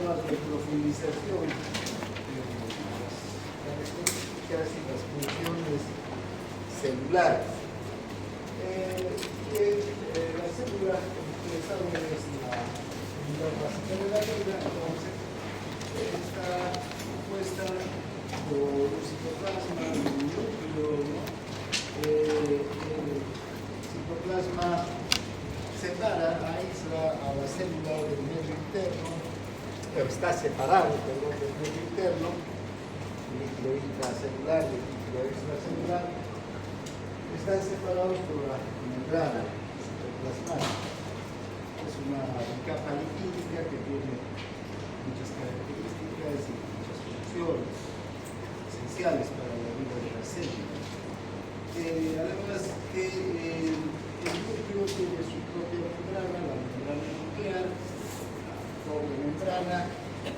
más de profundización de las características y las funciones celulares. La célula, como ustedes saben, es la unidad básica de la vida, entonces está compuesta por un citoplasma y un núcleo, ¿no? El citoplasma separa, aísla a la célula del medio interno, está separado, perdón, del medio interno, líquido intracelular y líquido extracelular, están separados por la membrana citoplasmática. Es una capa lipídica que tiene muchas características y muchas funciones esenciales para la vida de la célula. Además que el núcleo tiene su propia membrana, la membrana nuclear, la doble membrana,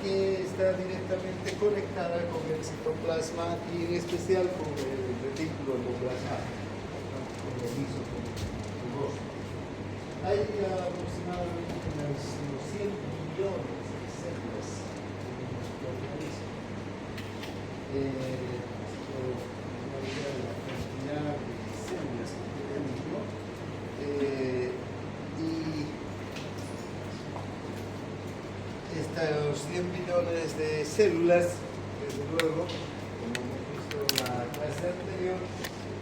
que está directamente conectada con el citoplasma y en especial con el retículo endoplasmático, con el misocondrial. Hay aproximadamente unos 100 millones de células en nuestro organismo. Una idea de la cantidad de células que tenemos, ¿no? Y estos 100 millones de células, desde luego, como hemos visto en la clase anterior,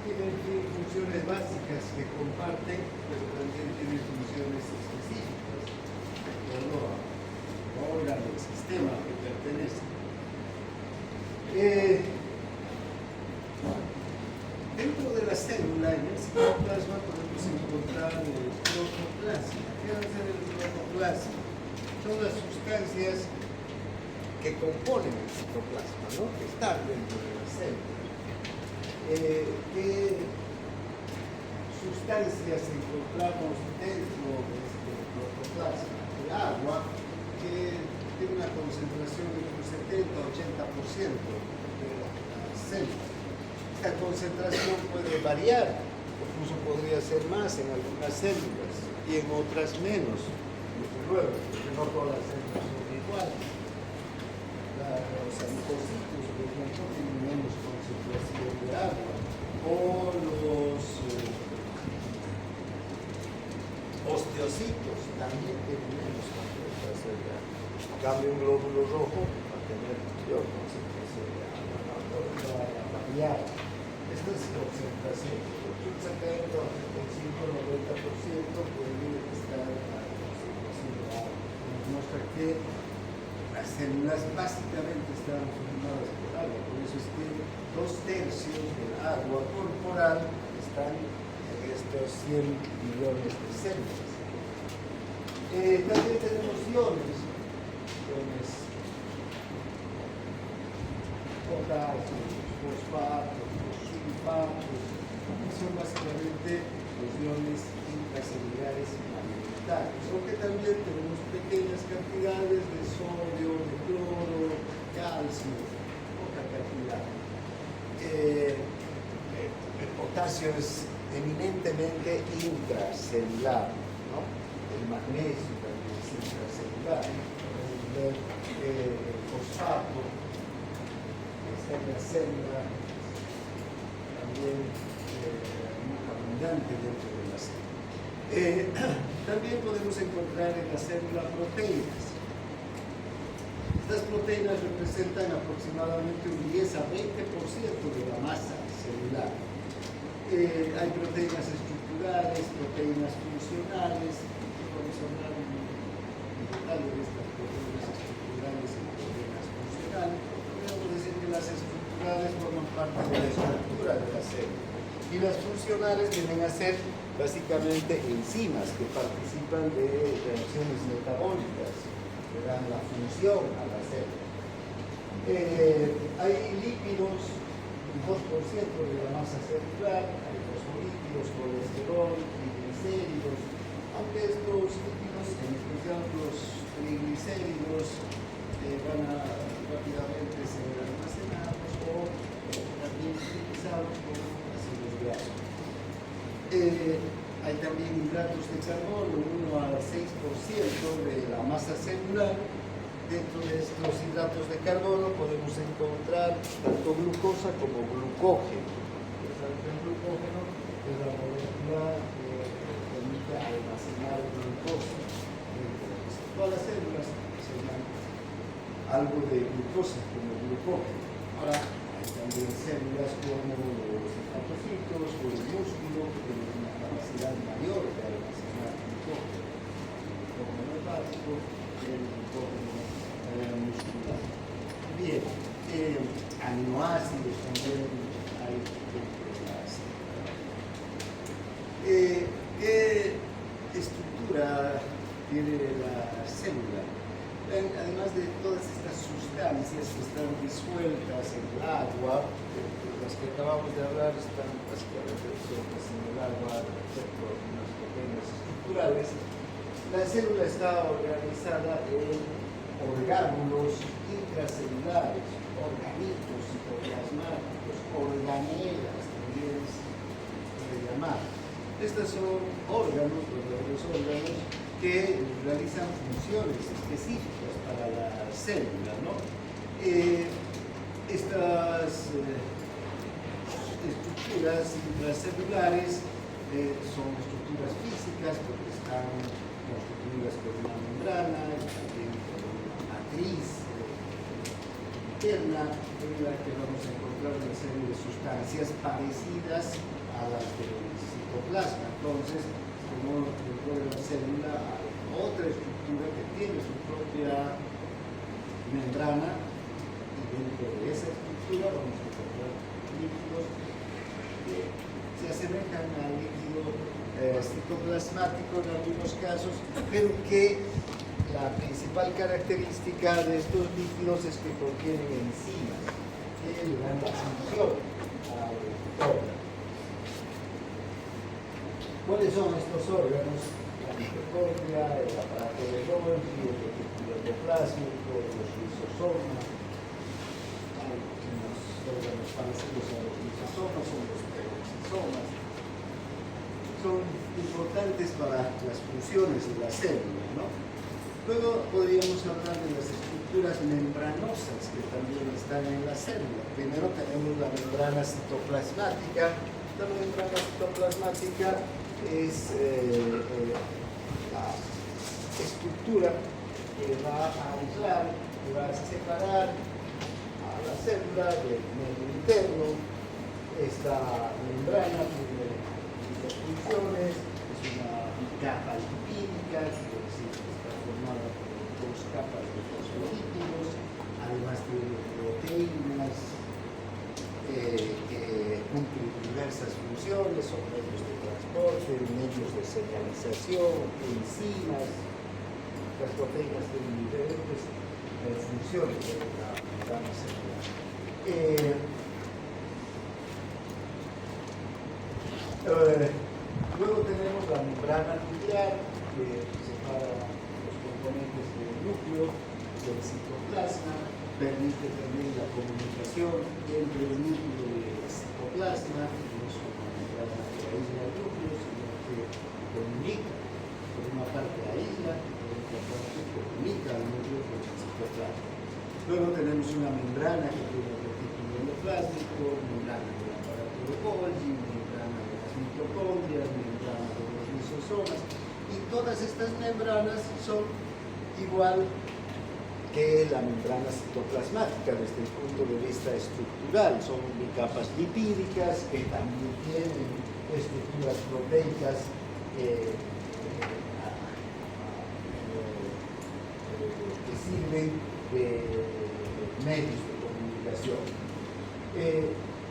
tienen funciones básicas que comparten, pero también tienen funciones específicas de acuerdo al órgano, al sistema al que pertenecen. Dentro de la célula, en el citoplasma, podemos encontrar el protoplasma. ¿Qué va a ser el protoplasma? Son las sustancias que componen el citoplasma, ¿no? Que están dentro de la célula. ¿Qué sustancias encontramos dentro de este protoplasma? El agua, que tiene una concentración de un 70-80% de la célula. Esta concentración puede variar, incluso podría ser más en algunas células y en otras menos, desde luego, porque no todas las células son iguales. Los adipocitos, por ejemplo, tienen menos concentración de agua, o los osteocitos también tienen menos concentración de agua. En cambio, un glóbulo rojo va a tener mayor concentración de agua, va a variar. Esta es concentración, un 70, 85, 90% puede estar en la concentración de agua. Nos muestra que las células básicamente están formadas por agua, por eso es que 2/3 del agua corporal están en estos 100 millones de células. También tenemos iones, potasio, fosfato, sulfatos, que son básicamente los iones intracelulares mayoritarios, aunque también tenemos pequeñas cantidades de sodio, de cloro, calcio, poca cantidad. El potasio es eminentemente intracelular, ¿no? El magnesio también es intracelular. El fosfato está en la célula, también muy abundante dentro de la célula. También podemos encontrar en la célula proteínas. Estas proteínas representan aproximadamente un 10 a 20% de la masa celular. Hay proteínas estructurales, proteínas funcionales. Vamos a hablar en detalle de estas proteínas estructurales y proteínas funcionales. Podemos decir que las estructurales forman parte de la estructura de la célula y las funcionales vienen a ser básicamente enzimas que participan de reacciones metabólicas que dan la función a la célula. Hay lípidos, un 2% de la masa celular, hay fosfolípidos, colesterol, triglicéridos, aunque estos lípidos, en especial los triglicéridos, van a rápidamente ser almacenados o también utilizados como ácidos grasos. Hay también hidratos de carbono, 1 al 6% de la masa celular, dentro de estos hidratos de carbono podemos encontrar tanto glucosa como glucógeno. El glucógeno es la molécula que permite almacenar glucosa. Todas las células poseen algo de glucosa como glucógeno. Ahora, hay también células como los hepatocitos o el músculo que tienen una capacidad mayor de almacenar glucógeno. El glucógeno hepático y el glucógeno muscular. Bien, aminoácidos también hay dentro de la célula. ¿Qué estructura tiene la célula? Además de todas estas sustancias que están disueltas en el agua, las que acabamos de hablar están básicamente disueltas en el agua, excepto unas proteínas estructurales. La célula está organizada en orgánulos intracelulares, organitos citoplasmáticos, organelas también se puede llamar. Estos son órganos, verdaderos órganos, que realizan funciones específicas para la célula, ¿no? Estas estructuras intracelulares son estructuras físicas porque están constituidas por una membrana y también por una matriz interna en la que vamos a encontrar una serie de sustancias parecidas a las del citoplasma. Entonces, como dentro de la célula hay otra estructura que tiene su propia membrana y dentro de esa estructura vamos a encontrar líquidos que se asemejan al líquido citoplasmático en algunos casos, pero que la principal característica de estos líquidos es que contienen enzimas que le dan la función al órgano. ¿Cuáles son estos órganos? La mitocondria, el aparato de Golgi, el retículo endoplasmico, los lisosomas. Hay unos órganos parecidos a los lisosomas, son los peroxisomas. Son importantes para las funciones de la célula, ¿no? Luego podríamos hablar de las estructuras membranosas que también están en la célula. Primero tenemos la membrana citoplasmática. La membrana citoplasmática es la estructura que va a aislar, que va a separar a la célula del medio interno. Esta membrana tiene muchas funciones, es una capa lipídica, que está formada por dos capas de fosfolípidos, además tiene proteínas que cumplen diversas funciones, son medios de transporte, medios de señalización, enzimas. Las proteínas tienen diferentes funciones de la membrana celular. Luego tenemos la membrana nuclear que separa los componentes del núcleo del citoplasma, permite también la comunicación entre el núcleo y el citoplasma, no es una membrana que aísla el núcleo, sino que comunica, por una parte aísla, por otra parte comunica al núcleo con el citoplasma. Luego tenemos una membrana que tiene el retículo endoplasmico, membrana del aparato de Golgi, membrana de las mitocondrias, membrana de los lisosomas, y todas estas membranas son igual que la membrana citoplasmática desde el punto de vista estructural. Son capas lipídicas que también tienen estructuras proteicas que sirven de medios de comunicación.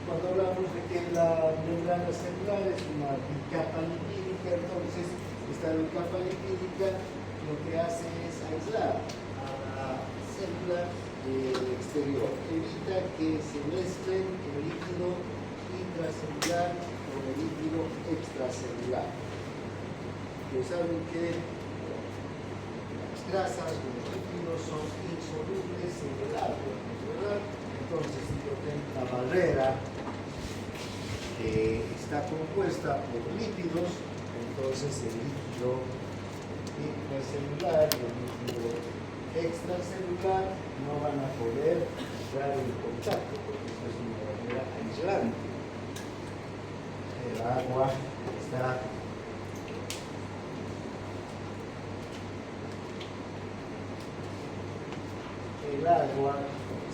Cuando hablamos de que la membrana celular es una bicapa lipídica, entonces esta bicapa lipídica lo que hace es aislar a la célula del exterior, evita que se mezclen el líquido intracelular con el líquido extracelular. Ustedes saben que las grasas, los líquidos son insolubles en el agua, ¿verdad? Entonces, si yo tengo una barrera que está compuesta por lípidos, entonces el líquido intracelular y el líquido extracelular no van a poder entrar en contacto porque esto es una barrera aislante. El agua está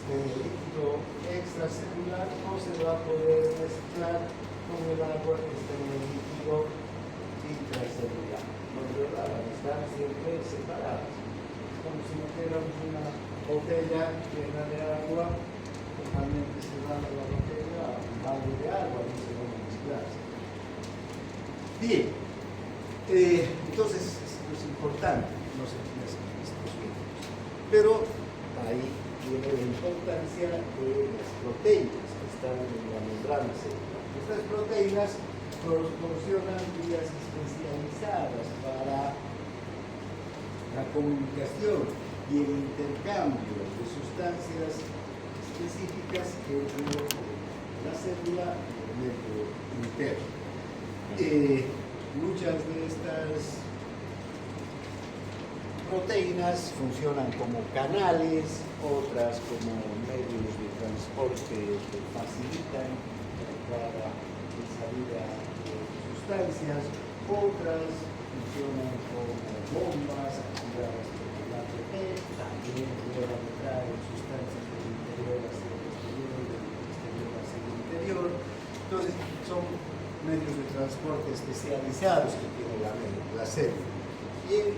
este líquido extracelular no se va a poder mezclar con el agua que está en el líquido intracelular. No van a estar siempre separadas. Como si metiéramos una botella llena de agua, normalmente se va a la botella un balde de agua, no se van a mezclarse. Bien, entonces esto es importante, no se mezclan estos líquidos. Pero ahí tiene la importancia de las proteínas que están en la membrana celular. Estas proteínas proporcionan vías especializadas para la comunicación y el intercambio de sustancias específicas entre la célula y el medio interno. Muchas de estas proteínas funcionan como canales, otras como medios de transporte que facilitan la entrada y salida de sustancias, otras funcionan como bombas activadas por el ATP, también llevan a entrar sustancias del interior hacia el exterior y del exterior hacia el interior. Entonces son medios de transporte especializados que tiene la célula. Y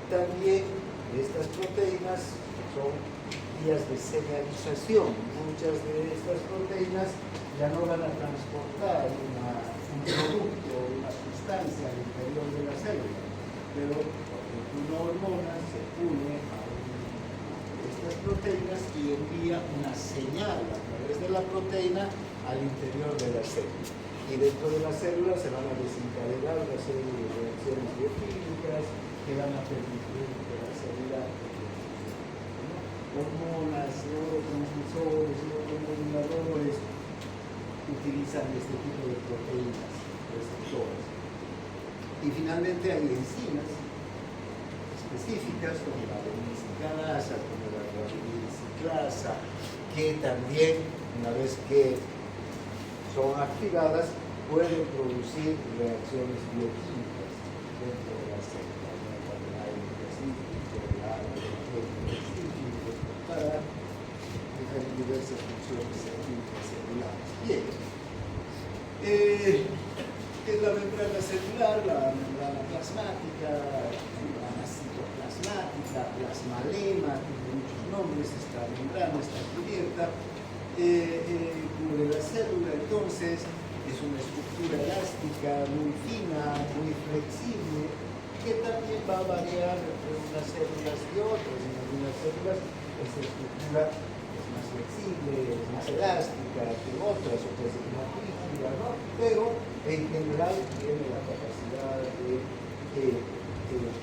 también estas proteínas son vías de señalización. Muchas de estas proteínas ya no van a transportar un producto o una sustancia al interior de la célula, pero una hormona se une a estas proteínas y envía una señal a través de la proteína al interior de la célula. Y dentro de la célula se van a desencadenar una serie de reacciones bioquímicas que van a permitir que la célula hormonas, neurotransmisores, neuromoduladores utilizan este tipo de proteínas receptoras. Y finalmente hay enzimas específicas como la adenosincanasa, como la ribosiclasa, que también, una vez que son activadas, pueden producir reacciones bioquímicas dentro de la célula, cuando hay específico, para diversas funciones intracellulares. Bien. Es la membrana celular, la membrana plasmática, la membrana citoplasmática, plasmalema, tiene muchos nombres, esta membrana está cubierta. Cubre la célula, entonces es una estructura elástica muy fina, muy flexible, que también va a variar entre unas células y otras. En algunas células esta estructura es más flexible, es más elástica que otras es más rígida, ¿no? Pero en general tiene la capacidad de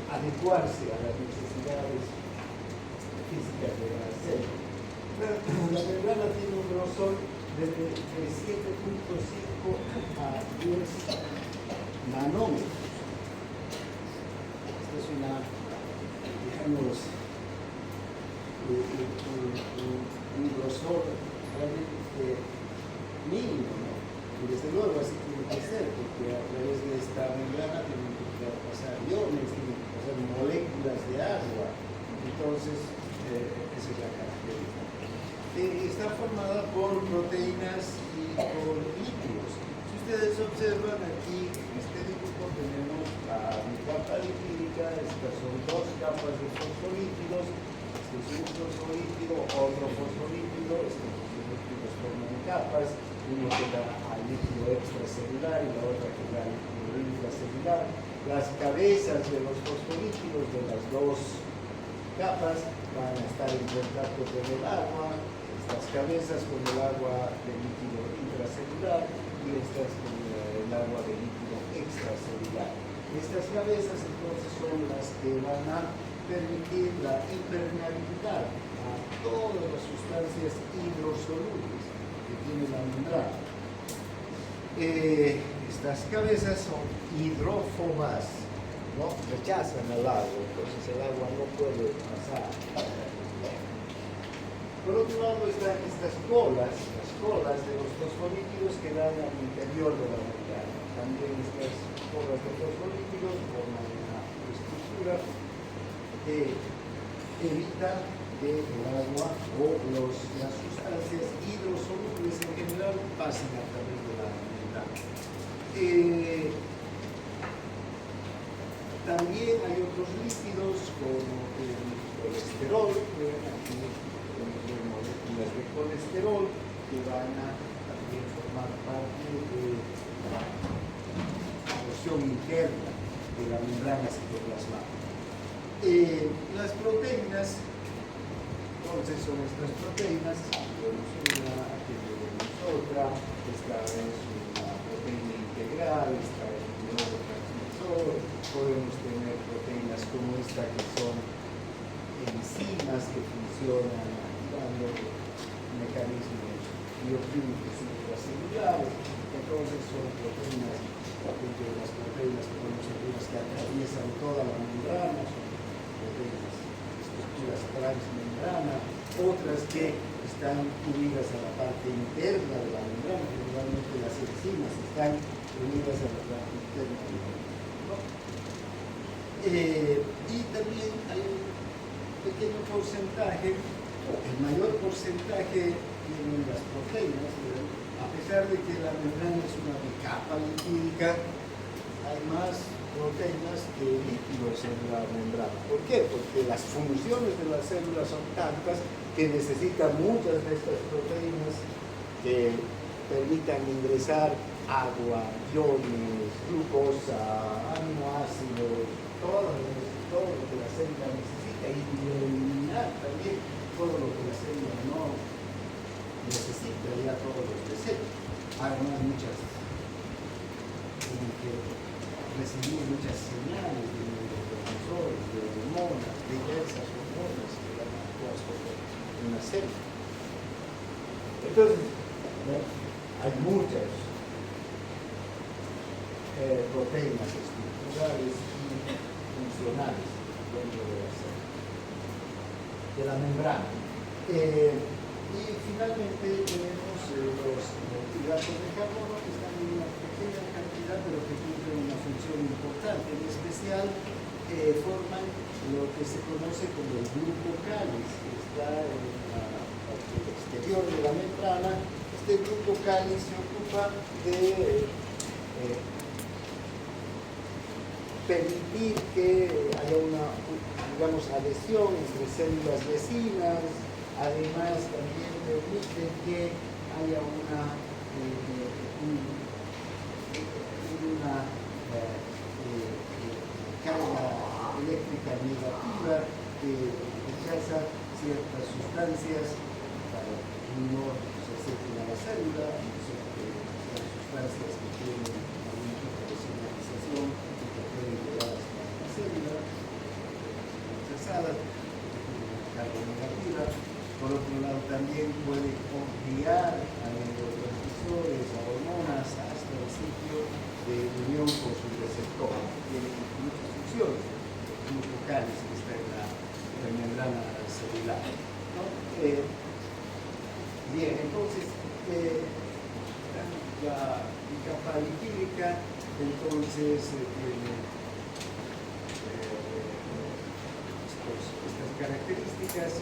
adecuarse a las necesidades físicas de la célula. La membrana tiene un grosor desde 7.5 a 10 nanómetros. Esta es una, digamos, un grosor realmente mínimo, ¿no? Y desde luego así tiene que ser, porque a través de esta membrana tienen que pasar iones, tienen que pasar moléculas de agua. Entonces, esa es la característica. Está formada por proteínas y por lípidos. Si ustedes observan aquí, en este dibujo tenemos la capa lipídica, estas son dos capas de fosfolípidos, este es un fosfolípido, otro fosfolípido, estos fosfolípidos forman capas, uno que da al líquido extracelular y la otra que da al líquido intracelular. Las cabezas de los fosfolípidos de las dos capas van a estar en contacto con el agua, estas cabezas con el agua del líquido intracelular y estas con el agua del líquido extracelular. Estas cabezas entonces son las que van a permitir la impermeabilidad a todas las sustancias hidrosolubles que tiene la membrana. Estas cabezas son hidrófobas, ¿no? ¿no? Rechazan al agua, entonces el agua no puede pasar. Por otro lado están estas colas, las colas de los fosfolípidos que van al interior de la membrana. También estas colas de fosfolípidos forman una estructura que evita que el agua o las sustancias hidrosolubles en general pasen a través de la membrana. También hay otros lípidos como el colesterol, aquí moléculas de colesterol que van a también formar parte de la porción interna de la membrana citoplasmática. Las proteínas, entonces son estas proteínas, tenemos una, aquí tenemos otra, esta es una proteína integral, esta es un neurotransmisor, podemos tener proteínas como esta que son enzimas que funcionan activando mecanismos bioquímicos intracelulares, entonces son proteínas, dentro de las proteínas que podemos ver que atraviesan toda la membrana, son proteínas, estructuras transmembrana, otras que están unidas a la parte interna de la membrana, generalmente las enzimas están unidas a la parte interna de la membrana, ¿no? Y también hay un pequeño porcentaje, el mayor porcentaje tienen las proteínas, a pesar de que la membrana es una bicapa lipídica, hay más proteínas que lípidos en la membrana. ¿Por qué? Porque las funciones de las células son tantas que necesitan muchas de estas proteínas que permitan ingresar agua, iones, glucosa, aminoácidos, todo lo que la célula necesita y eliminar también todo lo que la célula no necesita, ya todos los deseos. Además, tienen que recibir muchas señales de neurotransmisores, de hormonas, diversas hormonas que van a actuar sobre una célula. Entonces, hay muchas proteínas estructurales y funcionales dentro de la membrana. Y finalmente tenemos los hidratos de carbono que están en una pequeña cantidad pero que cumplen una función importante. En especial forman lo que se conoce como el grupo cáliz, que está en la parte exterior de la membrana. Este grupo cáliz se ocupa de permitir que haya una, digamos, adhesión entre células vecinas, además también permite que haya una carga eléctrica negativa que rechaza ciertas sustancias para que no se acerquen a la célula, las sustancias que tienen algún tipo de señalización que pueden llegar hasta la célula, rechazadas, carga negativa. Por otro lado, también puede guiar a neurotransmisores, a hormonas, hasta el sitio de unión con sus receptores. Tiene muchas funciones, el grupo cáliz que está en la membrana celular, ¿no? Bien, entonces, la capa lipídica, entonces, tiene estas características.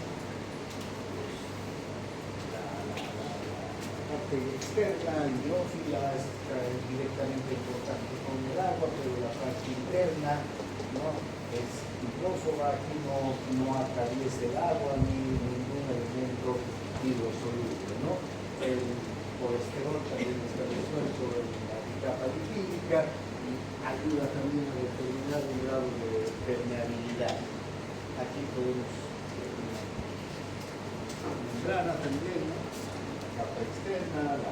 La parte externa, hidrófila, está directamente en contacto con el agua, pero la parte interna, ¿no?, es hidrófoba, aquí no atraviesa el agua ni ningún elemento hidrosoluble, ¿no? El colesterol también está resuelto en la capa lipídica y ayuda también a determinar un grado de permeabilidad. Aquí podemos ver una membrana también, ¿no?, capa externa, la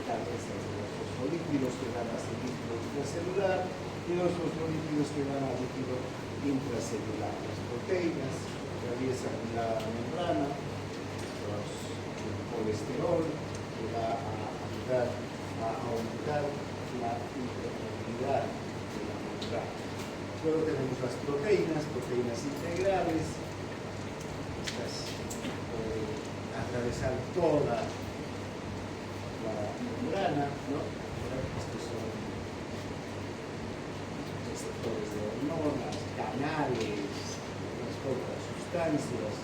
cabeza de los fosfolípidos que van a líquido intracelular y los fosfolípidos que van a líquido intracelular. Las proteínas atraviesan la membrana, el colesterol que va a ayudar a aumentar la impermeabilidad de la membrana. Luego tenemos las proteínas integrales. Estas pueden atravesar toda la membrana, ¿no? Estos son receptores de hormonas, canales, transportan sustancias,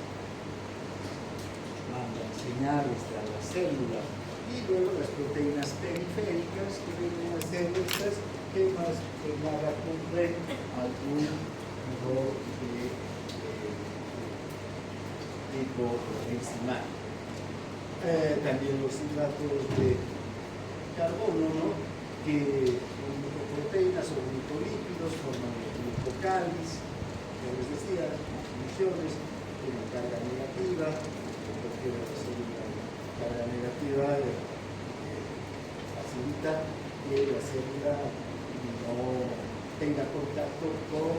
mandan señales a las células. Y luego las proteínas periféricas, que vienen a ser estas que más que nada cumplen algún rol de tipo enzimático. También los hidratos de carbono, ¿no? Que con proteínas o glicolípidos forman los glucocáliz, ya les decía, las funciones tienen carga negativa, porque la carga negativa facilita que la célula no tenga contacto con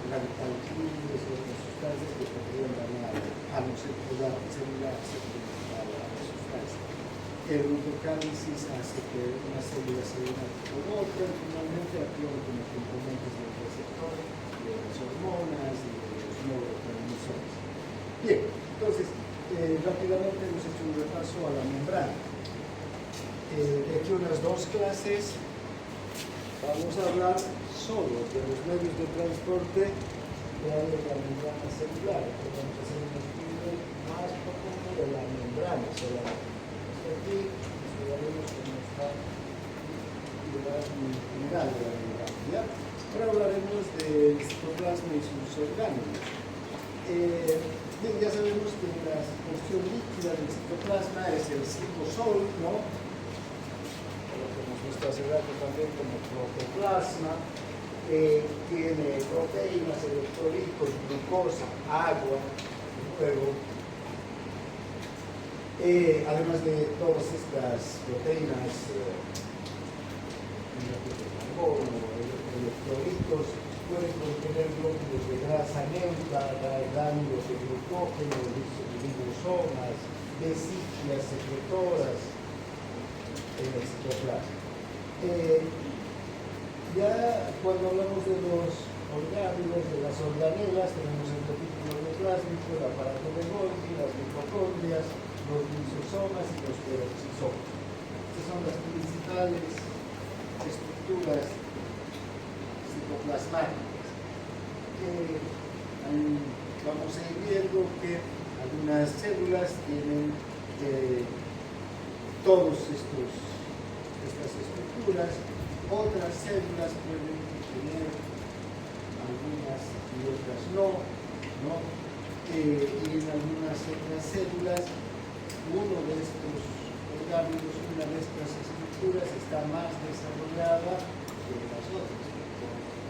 radicales libres o otras sustancias que podrían dañar a la célula a la sustancia. El glucocálisis hace que una célula se una con otra y finalmente actúan como componentes del receptor, de las hormonas y de los neurotransmisores. Bien, entonces, rápidamente hemos hecho un repaso a la membrana. De aquí unas dos clases vamos a hablar solo de los medios de transporte que hay en la membrana celular. Entonces vamos a hacer un estudio más profundo de la membrana celular. Aquí estudiaremos cómo está la unidad de la membrana. ¿Ya? Ahora hablaremos del citoplasma y sus órganos. Bien, ya sabemos que la porción líquida del citoplasma es el citosol, ¿no? Lo que hemos visto hace rato también como protoplasma, tiene proteínas, electrolitos, glucosa, agua, luego, además de todas estas proteínas, carbono, electrolitos, pueden contener glóbulos de grasa neutra, gránulos de glucógeno, liposomas, vesículas secretoras en el citoplasma. Ya cuando hablamos de los orgánulos, de las organelas, tenemos el retículo endoplásmico, el aparato de Golgi, las mitocondrias, los lisosomas y los peroxisomas. Estas son las principales estructuras citoplasmáticas. Vamos a ir viendo que algunas células tienen todas estas estructuras, otras células pueden tener algunas y otras no, y en algunas otras células uno de estos orgánulos, una de estas estructuras está más desarrollada que las otras.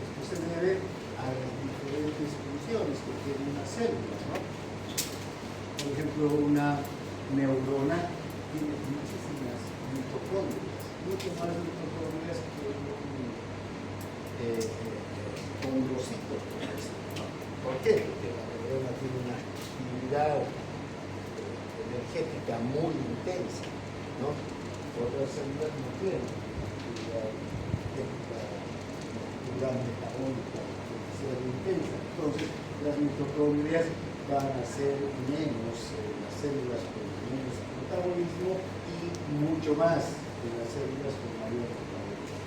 Esto se debe a las diferentes funciones que tiene una célula, ¿no? Por ejemplo, una neurona tiene muchísimas mitocondrias, mucho más mitocondrias que un condrocito, por ejemplo. ¿Por qué? Porque la neurona tiene una actividad energética muy intensa, ¿no? Otras células no tienen actividad energética, actividad metabólica intensa. Entonces, las mitocondrias van a ser menos las células con menos metabolismo y mucho más de las células con mayor metabolismo.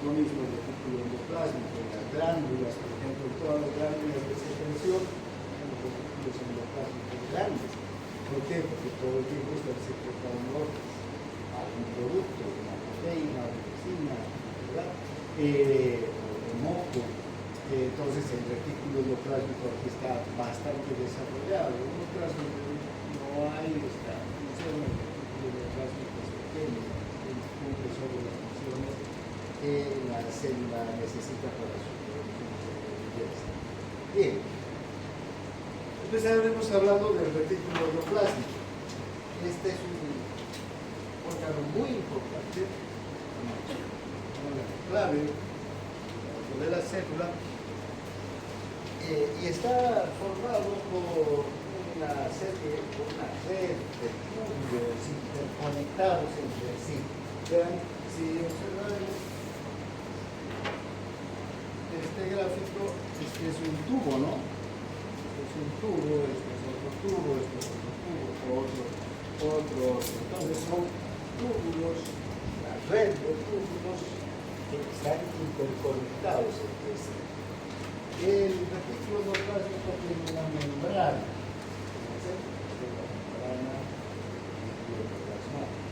Lo mismo el retículo endoplásmico, las glándulas, por ejemplo, todas las glándulas de secreción, los retículos endoplásmicos grandes. ¿Por qué? Porque todo el tiempo están secretando algún producto, una proteína, una enzima, ¿verdad? O moco. Entonces el retículo endoplásmico aquí está bastante desarrollado. En otras no hay esta función, el retículo endoplásmico es pequeño, cumple solo las funciones que la célula necesita para su producción de belleza. Bien, empezaremos hablando del retículo endoplásmico. Este es un órgano muy importante, una clave de la célula. Y está formado por una red de túbulos interconectados entre sí. Vean, si observamos este gráfico es un tubo, ¿no? Es un tubo, esto es otro tubo, esto es otro tubo, otro. Entonces son túbulos, la red de túbulos que están interconectados entre sí. El retículo endoplasmático tiene una membrana.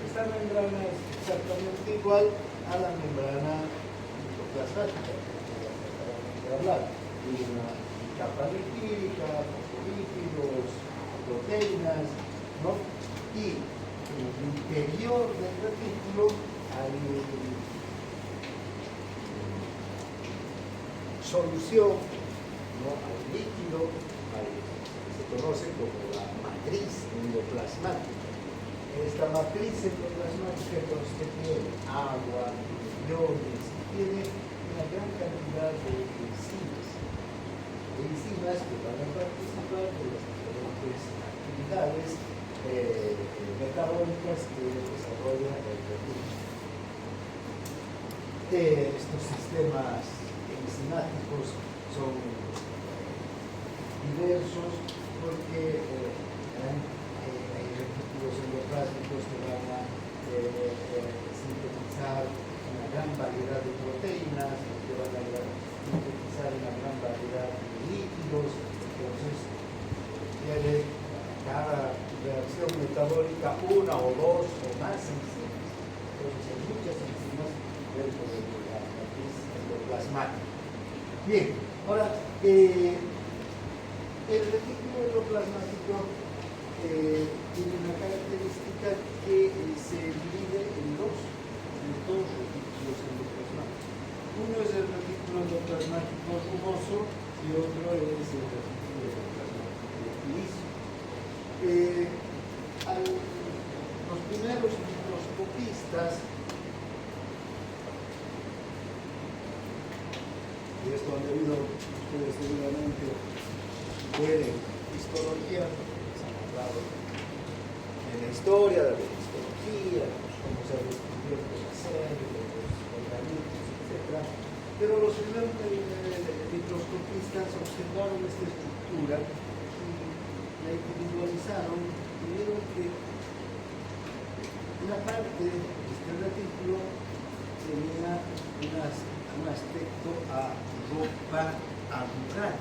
Esta membrana es exactamente igual a la membrana endoplasmática que hablar. Tiene una capa lipídica, fosfolípidos, proteínas, ¿no? Y en el interior del retículo hay solución, ¿no? Hay líquido, se conoce como la matriz endoplasmática. Esta matriz endoplasmática entonces tiene agua, iones, tiene una gran cantidad de enzimas que van a participar de las diferentes actividades metabólicas que desarrolla el retículo. Estos sistemas enzimáticos son diversos porque hay retículos endoplásmicos que van a sintetizar una gran variedad de proteínas, que van a sintetizar una gran variedad de líquidos. Entonces, tiene cada reacción metabólica una o dos o más enzimas. Entonces, hay muchas enzimas dentro de la matriz endoplasmática. Bien, ahora, el retículo endoplasmático tiene una característica que se divide en dos retículos endoplasmáticos. Uno es el retículo endoplasmático rugoso y otro es el retículo endoplasmático liso. Los primeros microscopistas, y esto han debido ustedes seguramente ver en histología, se han hablado en la historia de la histología, cómo se ha descubierto la sangre, los organismos, etc. Pero los primeros microscopistas observaron esta estructura y la individualizaron y vieron que una parte de este retículo tenía un aspecto a ropa arrugada.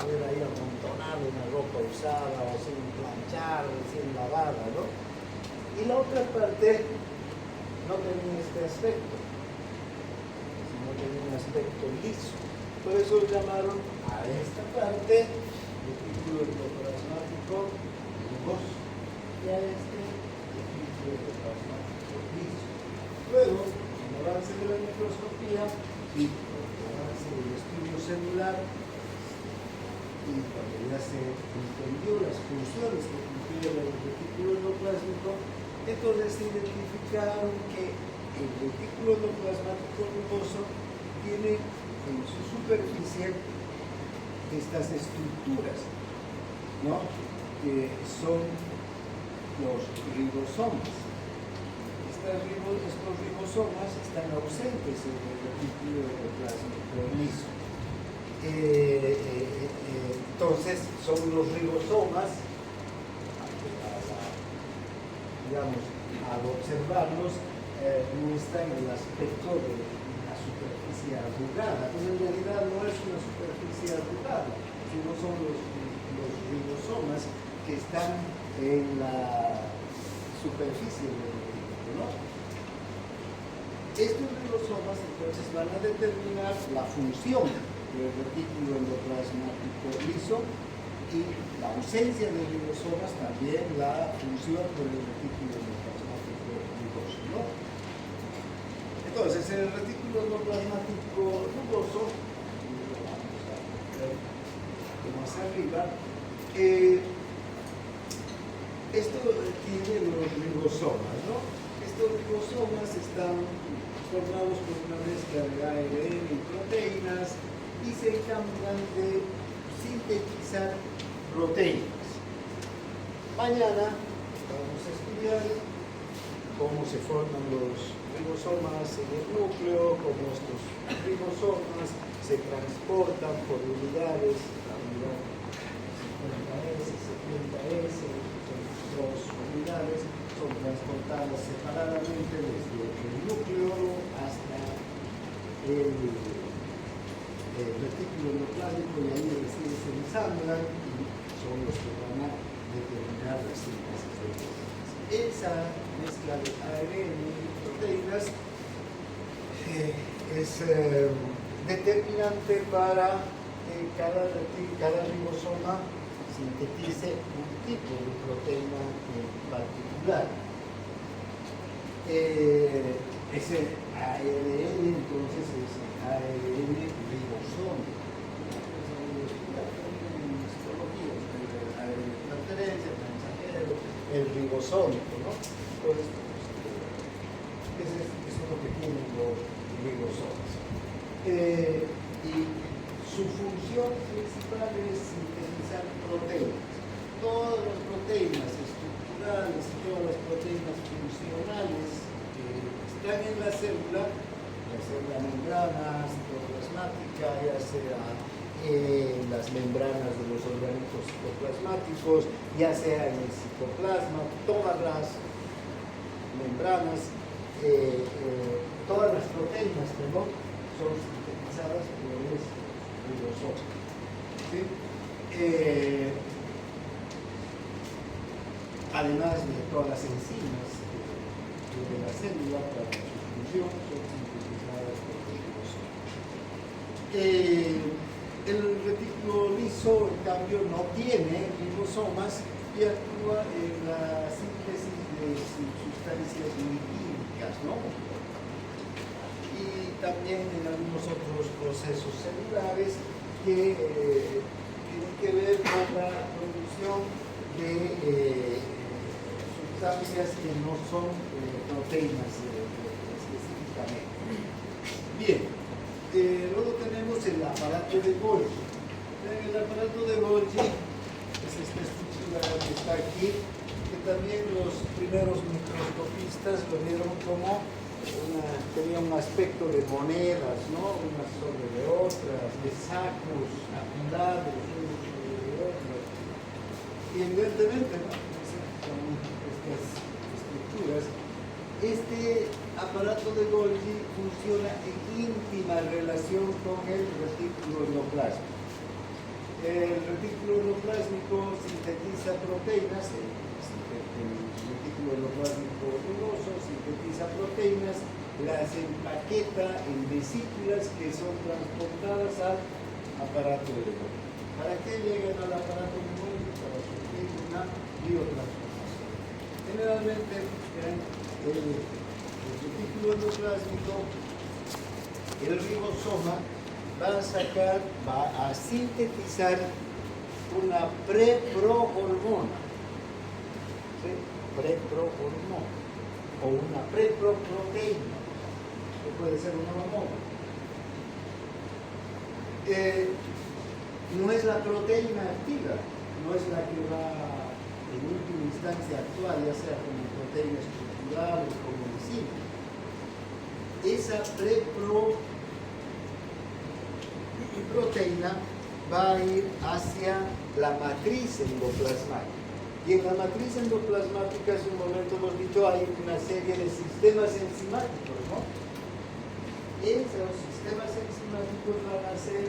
Ver ahí amontonado una ropa usada o sin planchar, sin lavada, ¿no? Y la otra parte no tenía este aspecto, sino tenía un aspecto liso. Por eso llamaron a esta parte retículo endoplasmático rugoso y a este retículo endoplasmático liso. Luego, con el avance de la microscopía y con el avance del estudio celular, y cuando ya se entendió las funciones que cumplía el retículo endoplasmático, entonces se identificaron que el retículo endoplasmático rugoso tiene en su superficie estas estructuras, ¿no? Que son los ribosomas. Estos ribosomas están ausentes en el retículo endoplasmático liso. Entonces son los ribosomas, digamos, al observarlos muestran el aspecto de una superficie arrugada, pero en realidad no es una superficie arrugada, sino son los ribosomas que están en la superficie del retículo, ¿no? Estos ribosomas entonces van a determinar la función del retículo endoplasmático liso y la ausencia de ribosomas también la función del retículo endoplasmático rugoso, ¿no? Entonces, el retículo endoplasmático rugoso, lo vamos a ver más arriba, esto tiene los ribosomas, ¿no? Estos ribosomas están formados por una mezcla de ARN y proteínas y se encargan de sintetizar proteínas. Mañana vamos a estudiar cómo se forman los ribosomas en el núcleo, como estos ribosomas se transportan por unidades, la unidad 50S, 70S, son dos unidades, son transportadas separadamente desde el núcleo hasta el retículo endoplasmico y ahí recién se ensamblan y son los que van a determinar la síntesis de proteínas. Esa mezcla de ARN y proteínas es determinante para que cada ribosoma sintetice un tipo de proteína en particular. Ese ARN entonces es ARN ribosómico. Transferencia, mensajero, el ribosómico, ¿no? Todo esto, eso es lo que tienen los ribosomas. Y su función principal es sintetizar proteínas. Todas las proteínas estructurales y todas las proteínas funcionales que están en la célula, ya sea la membrana citoplasmática, ya sea las membranas de los organismos citoplasmáticos, ya sea en el citoplasma, todas las membranas, todas las proteínas, perdón, son sintetizadas por el ribosoma. ¿Sí? Además de todas las enzimas de la célula para su función, son sintetizadas por el ribosoma. El retículo liso, en cambio, no tiene ribosomas y actúa en la síntesis de sustancias lipídicas, ¿no? Y también en algunos otros procesos celulares que tienen que ver con la producción de sustancias que no son proteínas específicamente. Bien. Luego tenemos el aparato de Golgi. El aparato de Golgi es esta estructura que está aquí, que también los primeros microscopistas lo vieron como tenía un aspecto de monedas, ¿no? Unas sobre de otras, de sacos apilados, unos sobre de otros. Y evidentemente, ¿no? Son estas estructuras. Este aparato de Golgi funciona en íntima relación con el retículo endoplasmico. El retículo endoplasmico sintetiza proteínas, el retículo endoplasmico rugoso sintetiza proteínas, las empaqueta en vesículas que son transportadas al aparato de Golgi. ¿Para qué llegan al aparato de Golgi? Para sufrir una biotransformación. Generalmente, el retículo endoplasmico, el ribosoma va a sintetizar una preprohormona, ¿sí? Preprohormona o una preproproteína, que puede ser una hormona. No es la proteína activa, no es la que va en última instancia a actuar, ya sea como proteína estructural o como enzima. Esa preproteína va a ir hacia la matriz endoplasmática. Y en la matriz endoplasmática, hace un momento hemos dicho, hay una serie de sistemas enzimáticos, ¿no? Esos sistemas enzimáticos van a hacer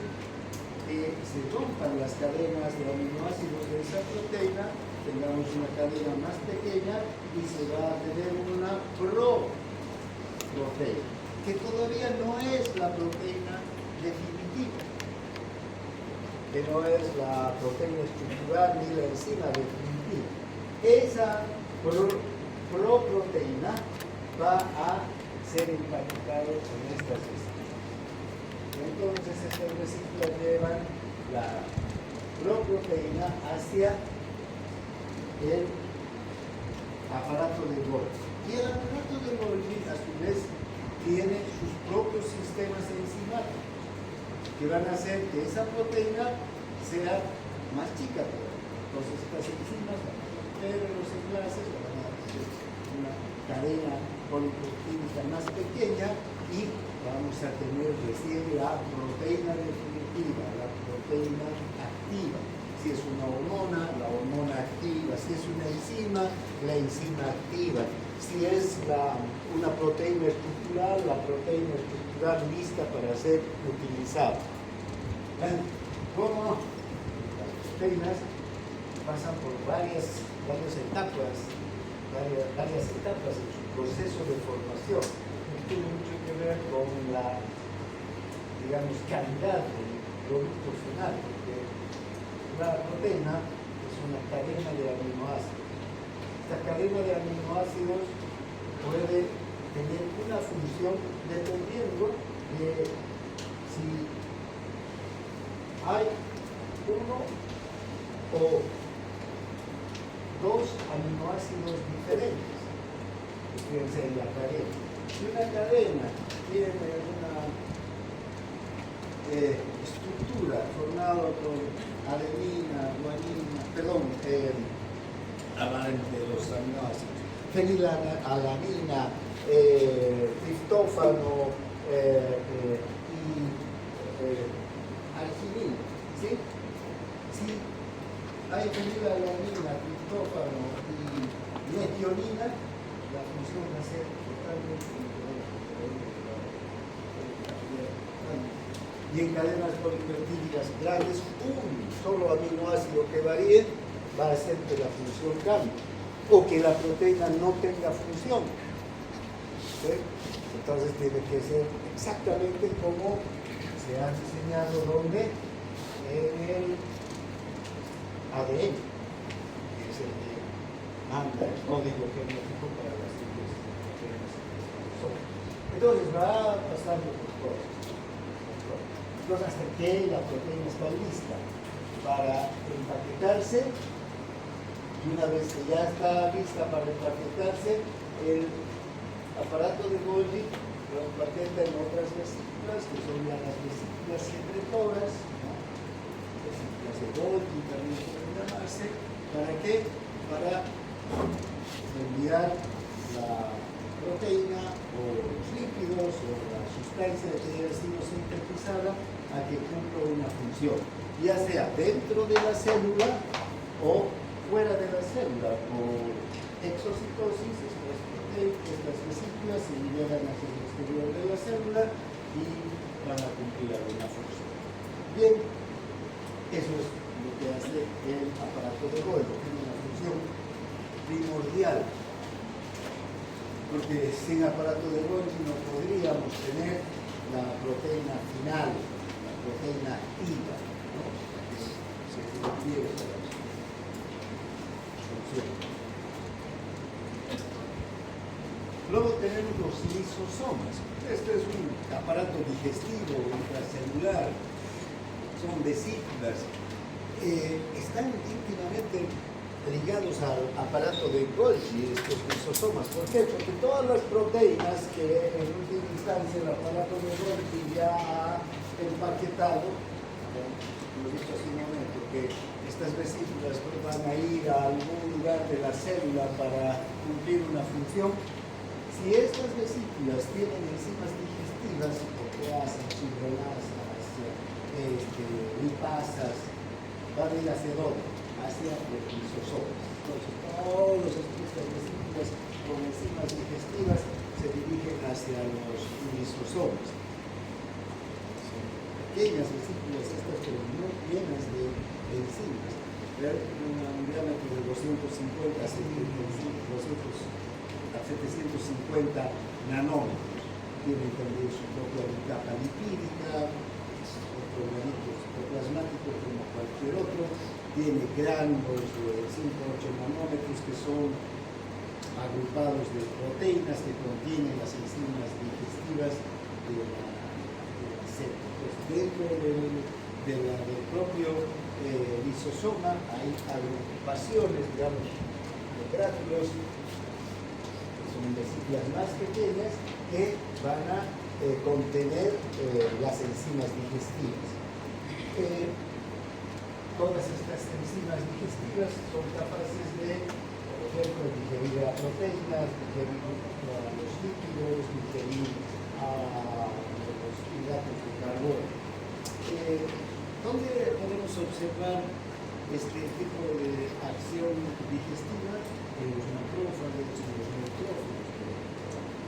que se rompan las cadenas de aminoácidos de esa proteína, tengamos una cadena más pequeña y se va a tener una proteína, que todavía no es la proteína definitiva, que no es la proteína estructural ni la enzima definitiva. Esa proteína va a ser empaquetada en estas vesículas. Entonces estas vesículas llevan la proteína hacia el aparato de Golgi. Y el aparato de Golgi, a su vez, tiene sus propios sistemas enzimáticos que van a hacer que esa proteína sea más chica todavía. Entonces estas enzimas van a romper los enlaces, van a hacer una cadena polipeptídica más pequeña y vamos a tener recién la proteína definitiva, la proteína activa. Si es una hormona, la hormona activa. Si es una enzima, la enzima activa. Si es una proteína estructural, la proteína estructural lista para ser utilizada. ¿Cómo las proteínas pasan por varias etapas en su proceso de formación? Esto tiene mucho que ver con la, digamos, calidad del producto final, porque la proteína es una cadena de aminoácidos. Esta cadena de aminoácidos puede tener una función dependiendo de si hay uno o dos aminoácidos diferentes. Fíjense en la cadena. Si una cadena tiene una estructura formada por adenina, guanina, de los aminoácidos, fenilalanina, triptófano y arginina, ¿sí? Si hay fenilalanina, triptófano y metionina, la función va a ser totalmente diferente. Y en cadenas polipeptídicas grandes, un solo aminoácido que varíe va a hacer que la función cambie o que la proteína no tenga función. ¿Sí? Entonces tiene que ser exactamente como se ha diseñado donde en el ADN, que es el que manda el código genético para las síntesis de proteínas. Entonces va pasando por cosas. Entonces, hasta que la proteína está lista para empaquetarse, y una vez que ya está lista para empaquetarse, el aparato de Golgi lo empaqueta en otras vesículas, que son ya las vesículas secretoras, ¿no? Vesículas de Golgi también pueden llamarse. ¿Para qué? Para enviar la proteína o los lípidos o la sustancia que haya sido sintetizada a que cumpla una función, ya sea dentro de la célula o fuera de la célula. Por exocitosis, estas vesículas se liberan hacia el exterior de la célula y van a cumplir alguna función. Bien, eso es lo que hace el aparato de Golgi, tiene una función primordial, porque sin aparato de Golgi no podríamos tener la proteína final, la proteína activa, ¿no? Que se requiere para su función. Luego tenemos los lisosomas. Este es un aparato digestivo intracelular, son vesículas, están íntimamente ligados al aparato de Golgi, estos lisosomas. ¿Por qué? Porque todas las proteínas que en última instancia el aparato de Golgi ya ha empaquetado, lo he dicho hace un momento, que estas vesículas van a ir a algún lugar de la célula para cumplir una función. Si estas vesículas tienen enzimas digestivas, proteasas, fibrolasas, lipasas, van a ir hacia dónde? Hacia los lisosomas. Entonces, todas estas vesículas con enzimas digestivas se dirigen hacia los lisosomas. Son pequeñas vesículas estas, pero muy llenas de enzimas. Un diámetro de 250 a 750 nanómetros. Tienen también su propia capa lipídica, otro granito citoplasmático como cualquier otro. Tiene gránulos de 5 o 8 nanómetros que son agrupados de proteínas que contienen las enzimas digestivas de la célula. Entonces, dentro del propio lisosoma hay agrupaciones, digamos, de gránulos, que son vesículas más pequeñas, que van a contener las enzimas digestivas. Todas estas enzimas digestivas son capaces de, por ejemplo, digerir digerir a proteínas, digerir a los lípidos, digerir a los hidratos de carbono. ¿Dónde podemos observar este tipo de acción digestiva? En los macrófagos y los neutrófilos.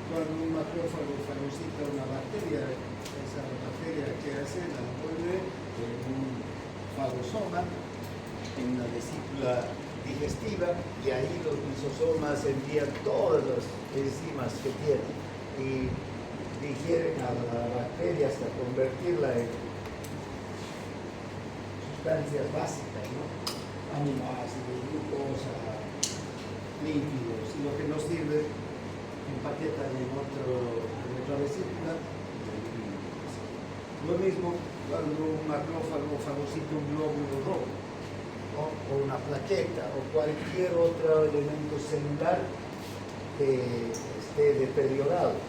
Cuando un macrófago fagocita una bacteria, esa bacteria que hace la envuelve en un fagosoma, en una vesícula digestiva, y ahí los lisosomas envían todas las enzimas que tienen y digieren a la bacteria hasta convertirla en sustancias básicas, ¿no? Aminoácidos, glucosa, lípidos, y lo que nos sirve empaquetan en otra vesícula. Lo mismo cuando un macrófago fagocita un glóbulo rojo, ¿no? O una plaqueta o cualquier otro elemento celular que esté deteriorado.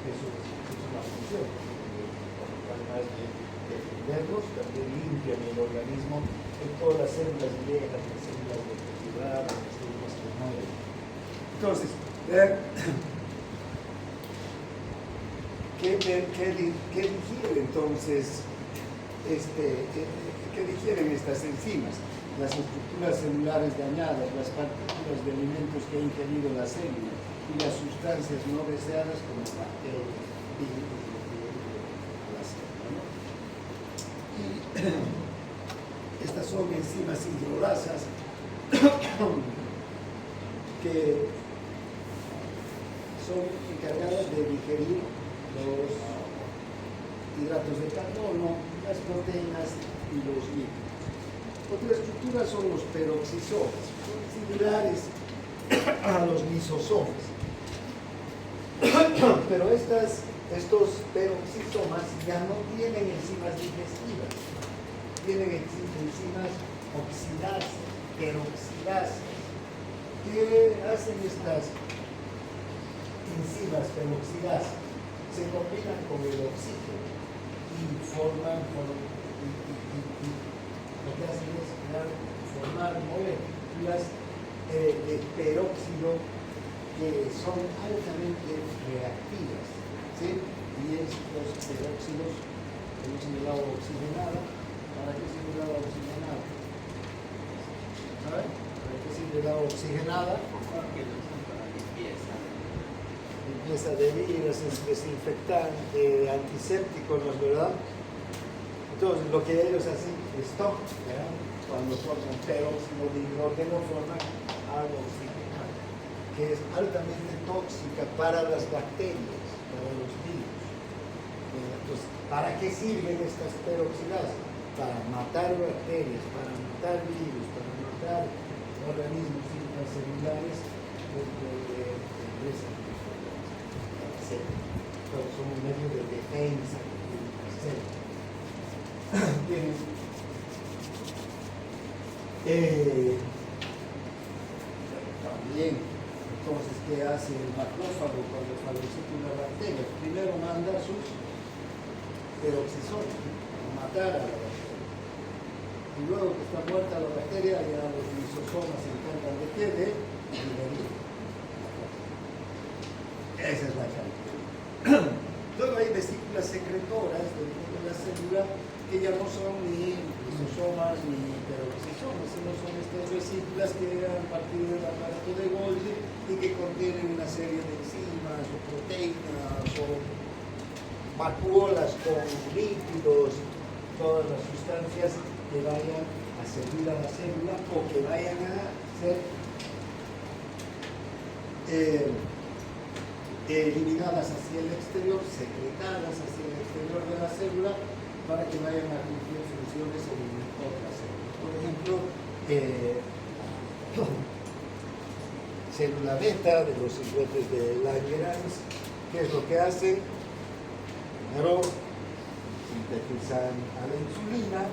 Eso es una función. Además de defenderlos, también limpian el organismo en todas las células viejas, las células deterioradas, las células que mueren. Entonces, ¿qué digiere entonces? ¿Qué digieren estas enzimas? Las estructuras celulares dañadas, las partículas de alimentos que ha ingerido la célula y las sustancias no deseadas como bacterias y la célula, ¿no? Y estas son enzimas hidrolasas que son encargadas de digerir los hidratos de carbono, las proteínas y los lípidos. Otra estructura son los peroxisomas, son similares a los lisosomas. Pero estos peroxisomas ya no tienen enzimas digestivas, tienen enzimas oxidases, peroxidases. ¿Qué hacen estas enzimas peroxidases? Se combinan con el oxígeno y forman, lo que hacen es formar moléculas de peróxido que son altamente reactivas, ¿sí? Y estos peróxidos producen el agua oxigenada. ¿Para qué sirve el agua oxigenada? ¿Saben? ¿Para qué sirve el agua oxigenada? Limpieza de virus, es desinfectante, antiséptico, ¿no es verdad? Entonces, lo que ellos hacen es cuando forman peróxido de hidrógeno, forman agua oxigenada, que es altamente tóxica para las bacterias, para los virus. Entonces, ¿para qué sirven estas peroxidadas? Para matar bacterias, para matar virus, para matar organismos intracelulares dentro de esa. Todos son un medio de defensa de las células. También, entonces, ¿qué hace el macrófago cuando fagocita una bacteria? Primero manda sus peroxisomas a matar a la bacteria. Y luego que está muerta la bacteria, ya los lisosomas se encargan de qué? De digerir. Esa es la clave. Luego hay vesículas secretoras dentro de la célula que ya no son ni lisosomas ni peroxisomas, sino son estas vesículas que eran partir del aparato de Golgi y que contienen una serie de enzimas o proteínas o vacuolas con lípidos, todas las sustancias que vayan a servir a la célula o que vayan a ser eliminadas hacia el exterior, secretadas hacia el exterior de la célula para que vayan a cumplir funciones en otras células. Por ejemplo, célula beta de los islotes de Langerhans, ¿qué es lo que hacen? Primero sintetizan a la insulina,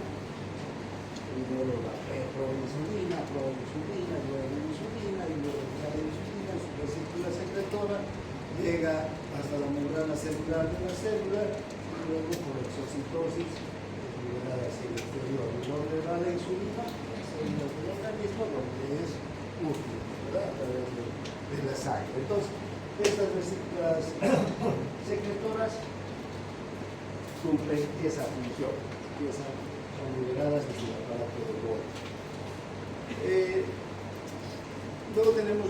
primero la proinsulina, luego insulina y luego la insulina, su vesícula secretora, llega hasta la membrana celular de la célula y luego por exocitosis es liberada hacia el exterior. ¿Y dónde va la insulina? Las células del organismo donde es útil, ¿verdad? A través del Entonces, estas vesículas secretoras cumplen esa función, son liberadas desde el aparato de Golgi. Luego tenemos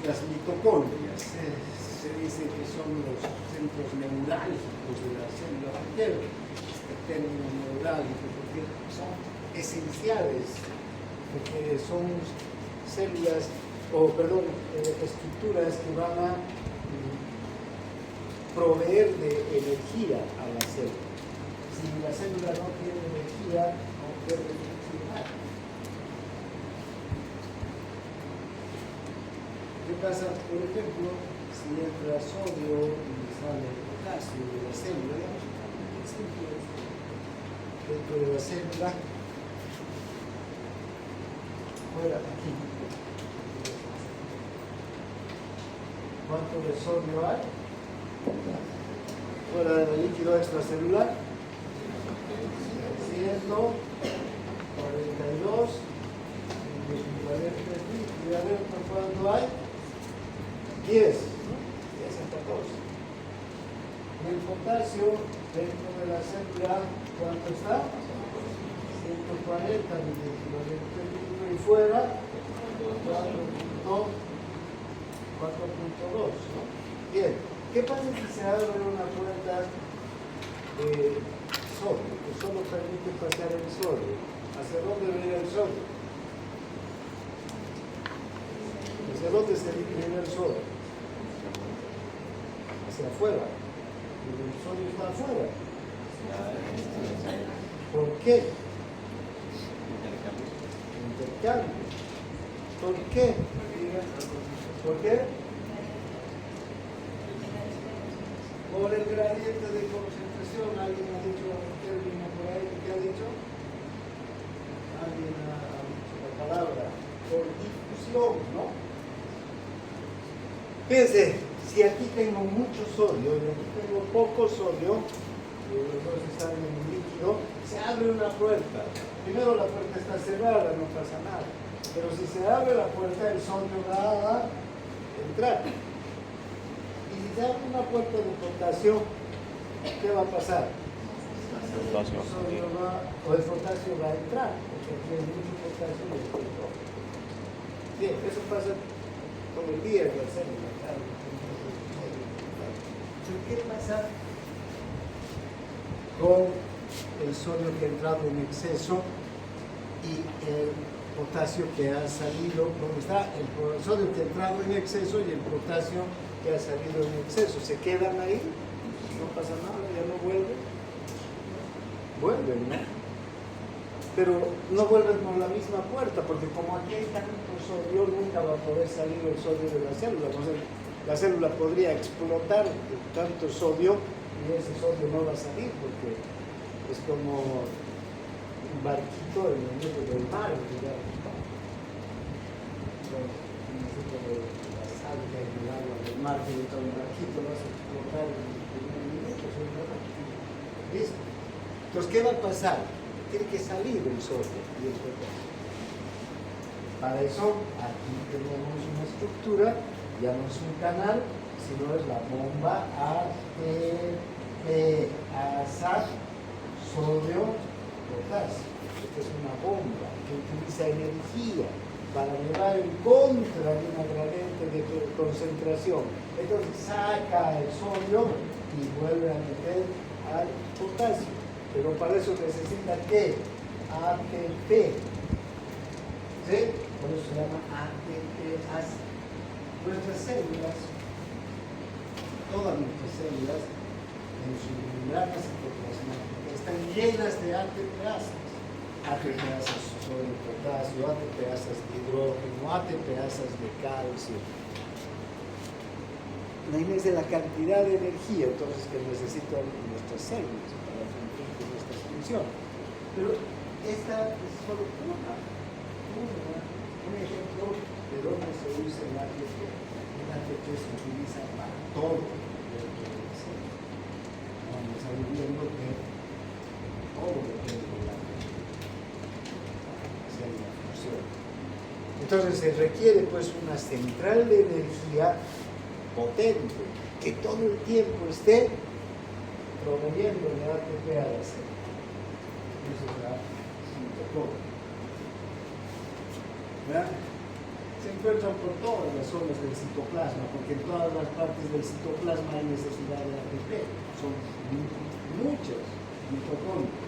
las mitocondrias, se dice que son los centros neurálgicos de la célula. ¿Por qué este término neurálgico? Porque son esenciales, porque son células, estructuras que van a proveer de energía a la célula. Si la célula no tiene energía, no puede funcionar. ¿Qué pasa? Por ejemplo, si entra sodio y sale potasio de la célula, dentro de la célula, fuera aquí. ¿Cuánto de sodio hay? Fuera del líquido extracelular, 142, y a ver cuánto hay, 10, 10 hasta 14. Y el potasio dentro de la célula, ¿cuánto está? 140 y fuera, 4.2, ¿no? Bien, ¿qué pasa si se abre una puerta de sodio, que solo permite pasar el sodio? ¿Hacia dónde viene el sodio? ¿Hacia dónde se viene el sodio? Hacia afuera. Y el sodio está afuera. ¿Por qué? Intercambio. ¿Por qué? ¿Por qué? Por el gradiente de concentración. ¿Alguien ha dicho un término por ahí? ¿Qué ha dicho? Alguien ha dicho la palabra. Por difusión, ¿no? Fíjense, si aquí tengo mucho sodio y aquí tengo poco sodio, y los dos están en un líquido, se abre una puerta. Primero la puerta está cerrada, no pasa nada. Pero si se abre la puerta, el sodio va a entrar. Y si se abre una puerta de potasio, ¿qué va a pasar? El potasio va a entrar, porque aquí hay mucho potasio y el sodio. Bien, eso pasa todo el día en la célula. ¿Qué pasa con el sodio que ha entrado en exceso y el potasio que ha salido? ¿Dónde está? El sodio que ha entrado en exceso y el potasio que ha salido en exceso. ¿Se quedan ahí? No pasa nada, ya no vuelven. Vuelven, ¿no? Pero no vuelven por la misma puerta, porque como aquí hay tanto sodio, nunca va a poder salir el sodio de la célula. Entonces, la célula podría explotar de tanto sodio y ese sodio no va a salir porque es como un barquito en el medio del mar, digamos. La sal que hay en el agua del mar, que entra un barquito, vas a explotar en el primer minuto. ¿Listo? Entonces, ¿qué va a pasar? Tiene que salir el sodio y el potasio. Para eso, aquí tenemos una estructura, ya no es un canal, sino es la bomba ATPasa sodio-potasio. Esta es una bomba que utiliza energía para llevar en contra de una gradiente de concentración. Entonces saca el sodio y vuelve a meter al potasio. Pero para eso necesita ¿qué? ATP. ¿Sí? Por eso se llama ATPasa. Nuestras células, todas nuestras células, en sus membranas citoplasmáticas, están llenas de ATPasas. ATPasas sodio, potasio, ATPasas de hidrógeno, ATPasas de calcio. Imagínense la cantidad de energía entonces que necesitan nuestras células para cumplir con nuestras funciones. Pero esta es solo un ejemplo de dónde se usa el ATP. El ATP se utiliza para todo dentro de la célula. Vamos a ir viendo que todo depende del ATP para hacer la función. Entonces se requiere pues una central de energía potente, que todo el tiempo esté proveyendo de ATP a la célula. Eso es la mitocondria. ¿Verdad? Se encuentran por todas las zonas del citoplasma, porque en todas las partes del citoplasma hay necesidad de ATP. Son muchas mitocondrias,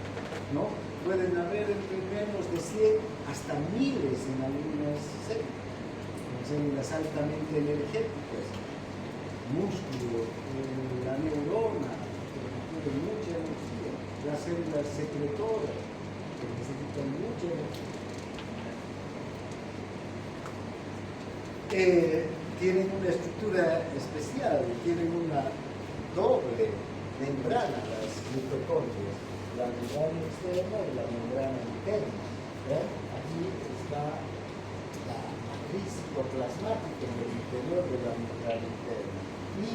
¿no? Pueden haber entre menos de 100 hasta miles en algunas células altamente energéticas, músculo, la neurona, que requiere mucha energía, las células secretoras, que necesitan mucha energía. Tienen una estructura especial, tienen una doble membrana, las mitocondrias, la membrana externa y la membrana interna. Aquí está la matriz citoplasmática en el interior de la membrana interna, y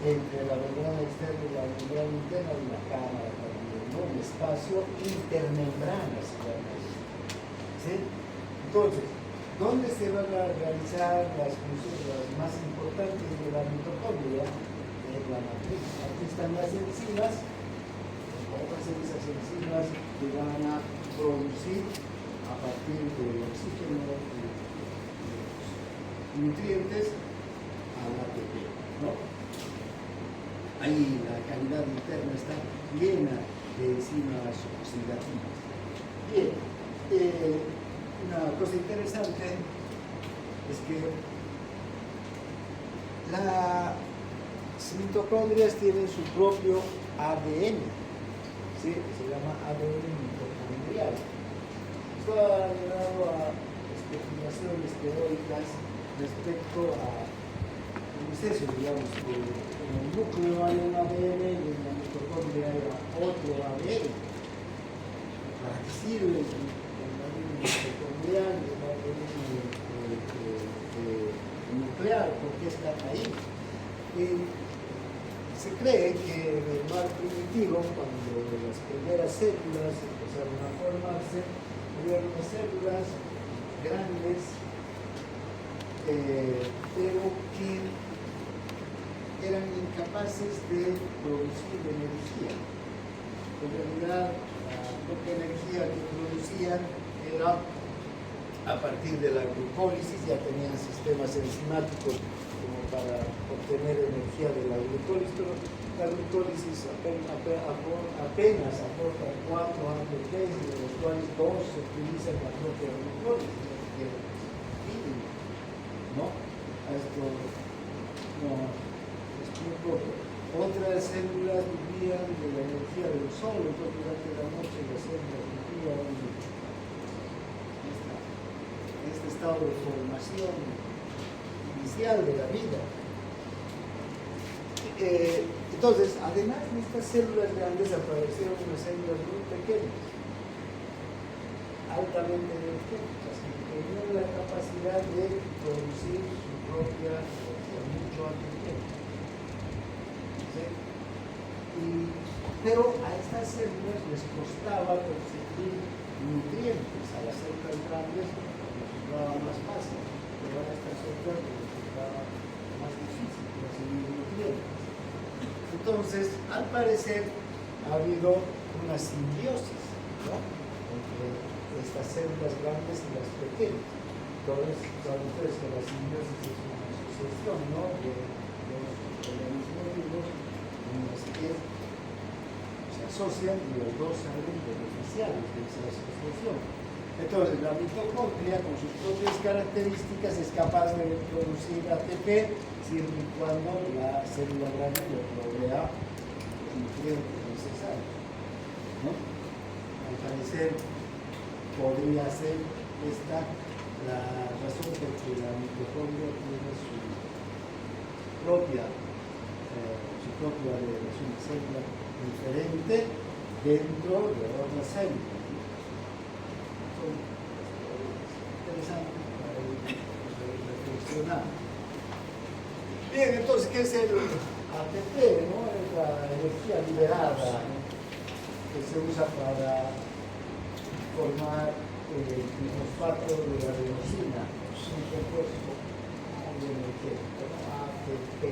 entre la membrana externa y la membrana interna hay una cámara también, ¿no? Un espacio intermembrana se llama esto. ¿Sí? Entonces, ¿dónde se van a realizar las funciones más importantes de la mitocondria? En la matriz. Aquí están las enzimas, esas enzimas que van a producir a partir del oxígeno y los nutrientes al ATP, ¿no? Ahí la cavidad interna está llena de enzimas oxidativas. Bien, una cosa interesante es que las mitocondrias tienen su propio ADN, ¿sí? Que se llama ADN mitocondrial. Esto ha llevado a especulaciones teóricas respecto a eso, digamos, que en el núcleo hay un ADN y en la mitocondria hay otro ADN. ¿Para qué sirve el ADN mitocondrial y el ADN nuclear? ¿Por qué están ahí? Se cree que en el mar primitivo, cuando las primeras células empezaron a formarse, había unas células grandes, pero que eran incapaces de producir energía. En realidad, la poca energía que producían era a partir de la glucólisis, ya tenían sistemas enzimáticos como para obtener energía de la glucólisis, pero la glucólisis apenas aporta 4 ATP, de los cuales 2 se utilizan la propia glucólisis, que es mínimo, ¿no? Esto no es muy poco. Otras células vivían de la energía del sol, entonces durante la noche las células vivían este estado de formación inicial de la vida. Entonces, además de estas células grandes, aparecieron unas células muy pequeñas, altamente energéticas, que tenían la capacidad de producir su propia energía, mucho ATP. ¿Sí? Pero a estas células les costaba conseguir nutrientes, a las células grandes les resultaba más fácil, pero a estas otras les resultaba más difícil conseguir nutrientes. Entonces, al parecer, ha habido una simbiosis, ¿no?, entre estas células grandes y las pequeñas. Entonces, saben ustedes que la simbiosis es una asociación, ¿no?, de los organismos vivos en los que se asocian y los dos salen beneficiarios de esa asociación. Entonces, la mitocondria, con sus propias características, es capaz de producir ATP siempre y cuando la célula grande le provea los nutrientes necesarios, ¿no? Al parecer, podría ser esta la razón por que la mitocondria tiene su propia ADN, es una célula diferente dentro de otras células. Interesante para reflexionar. Bien, entonces, ¿qué es el ATP? ¿No? Es la energía liberada que se usa para formar el fosfato de la adenosina, un compuesto muy energético, ¿no? ATP,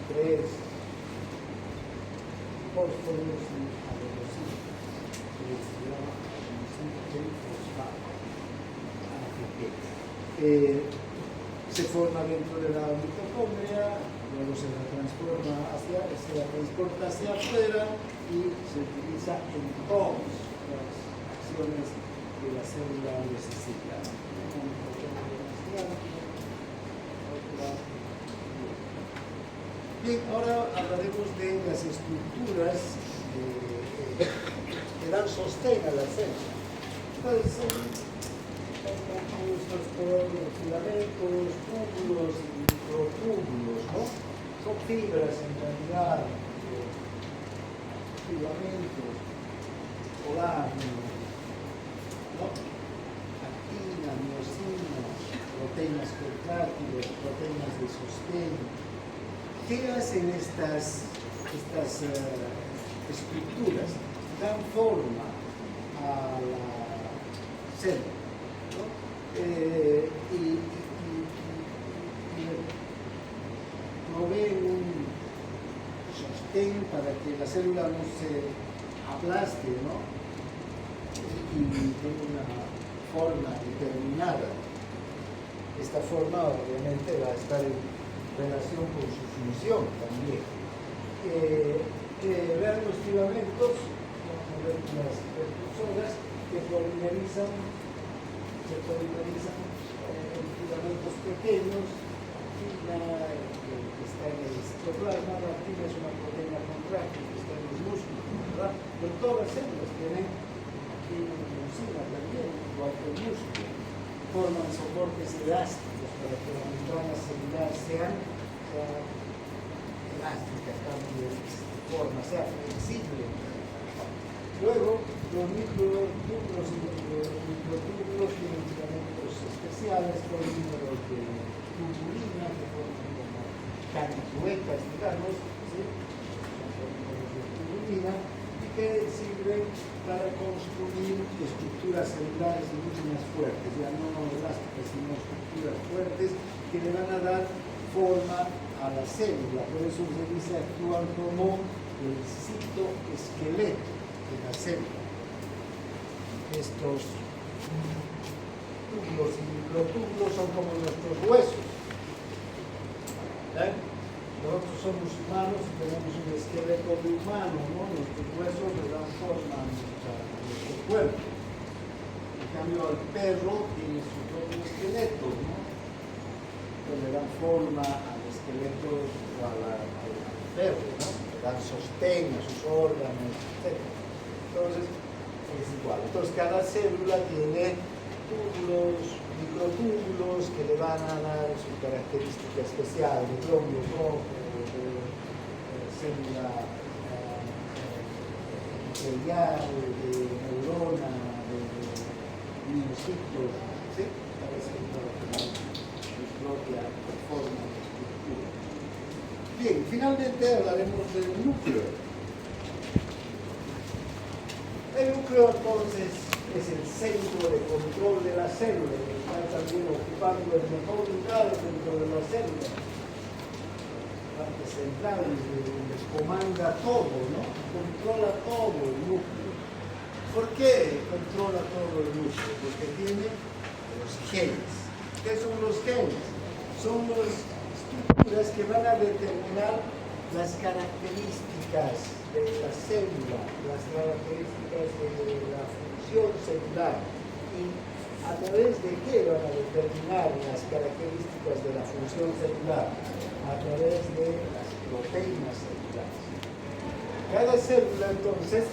3 fósforos y adenosina, que se llama adenosina fosfato, ATP. Se forma dentro de la mitocondria, luego se la transporta hacia afuera y se utiliza en todas las acciones que la célula necesita. Bien, ahora hablaremos de las estructuras que dan sostén a la célula. Entonces, son compuestos por filamentos, túbulos y microtúbulos, ¿no? Son fibras en realidad, filamentos, colágeno, ¿no? Actina, miosina, proteínas contráctiles, proteínas de sostén. ¿Qué hacen estas estructuras? Dan forma a la célula, ¿no? Y proveen un sostén para que la célula no se aplaste, ¿no? Y tenga una forma determinada. Esta forma obviamente va a estar en relación con su función también. Vean los filamentos, vamos a ver las percusoras que polimerizan en filamentos pequeños. Actina, que está en el citoplasma, la actina es una proteína contráctil que está en los músculos, ¿verdad? Pero todas las células tienen actina y miosina también, igual que el músculo. Forman soportes elásticos para que las membranas celulares sean elásticas, cambien de forma, sea flexible. Luego, los microtúbulos y los microtúbulos tienen filamentos especiales, polímeros de tubulina, que forman como canituecas, digamos, ¿sí? Polímeros de tubulina, y que sirven para construir estructuras celulares mucho más fuertes, ya no elásticas, sino estructuras fuertes que le van a dar forma a la célula. Por eso se dice actúan como el citoesqueleto de la célula. Estos túbulos y microtúbulos son como nuestros huesos. ¿Eh? Nosotros somos humanos y tenemos un esqueleto de humano, ¿no? Nuestros huesos le dan forma a nuestro cuerpo. En cambio, el perro tiene su propio esqueleto, ¿no? Que le dan forma al esqueleto o al perro, ¿no? Le dan sostén a sus órganos, etc. Entonces, es igual. Entonces, cada célula tiene túbulos, microtúbulos que le van a dar su característica especial de glóbulo rojo, de célula epitelial, de neurona, de miocitos, ¿sí? Cada célula tiene su propia forma de estructura. Bien, finalmente hablaremos del núcleo. El núcleo, entonces, es el centro de control de la célula, que está también ocupando el mejor lugar dentro de la célula. La parte central donde comanda todo, ¿no? Controla todo el núcleo. ¿Por qué controla todo el núcleo? Porque tiene los genes. ¿Qué son los genes? Son las estructuras que van a determinar las características de la célula, las características de la función celular, y a través de qué van a determinar las características de la función celular, a través de las proteínas celulares. Cada célula entonces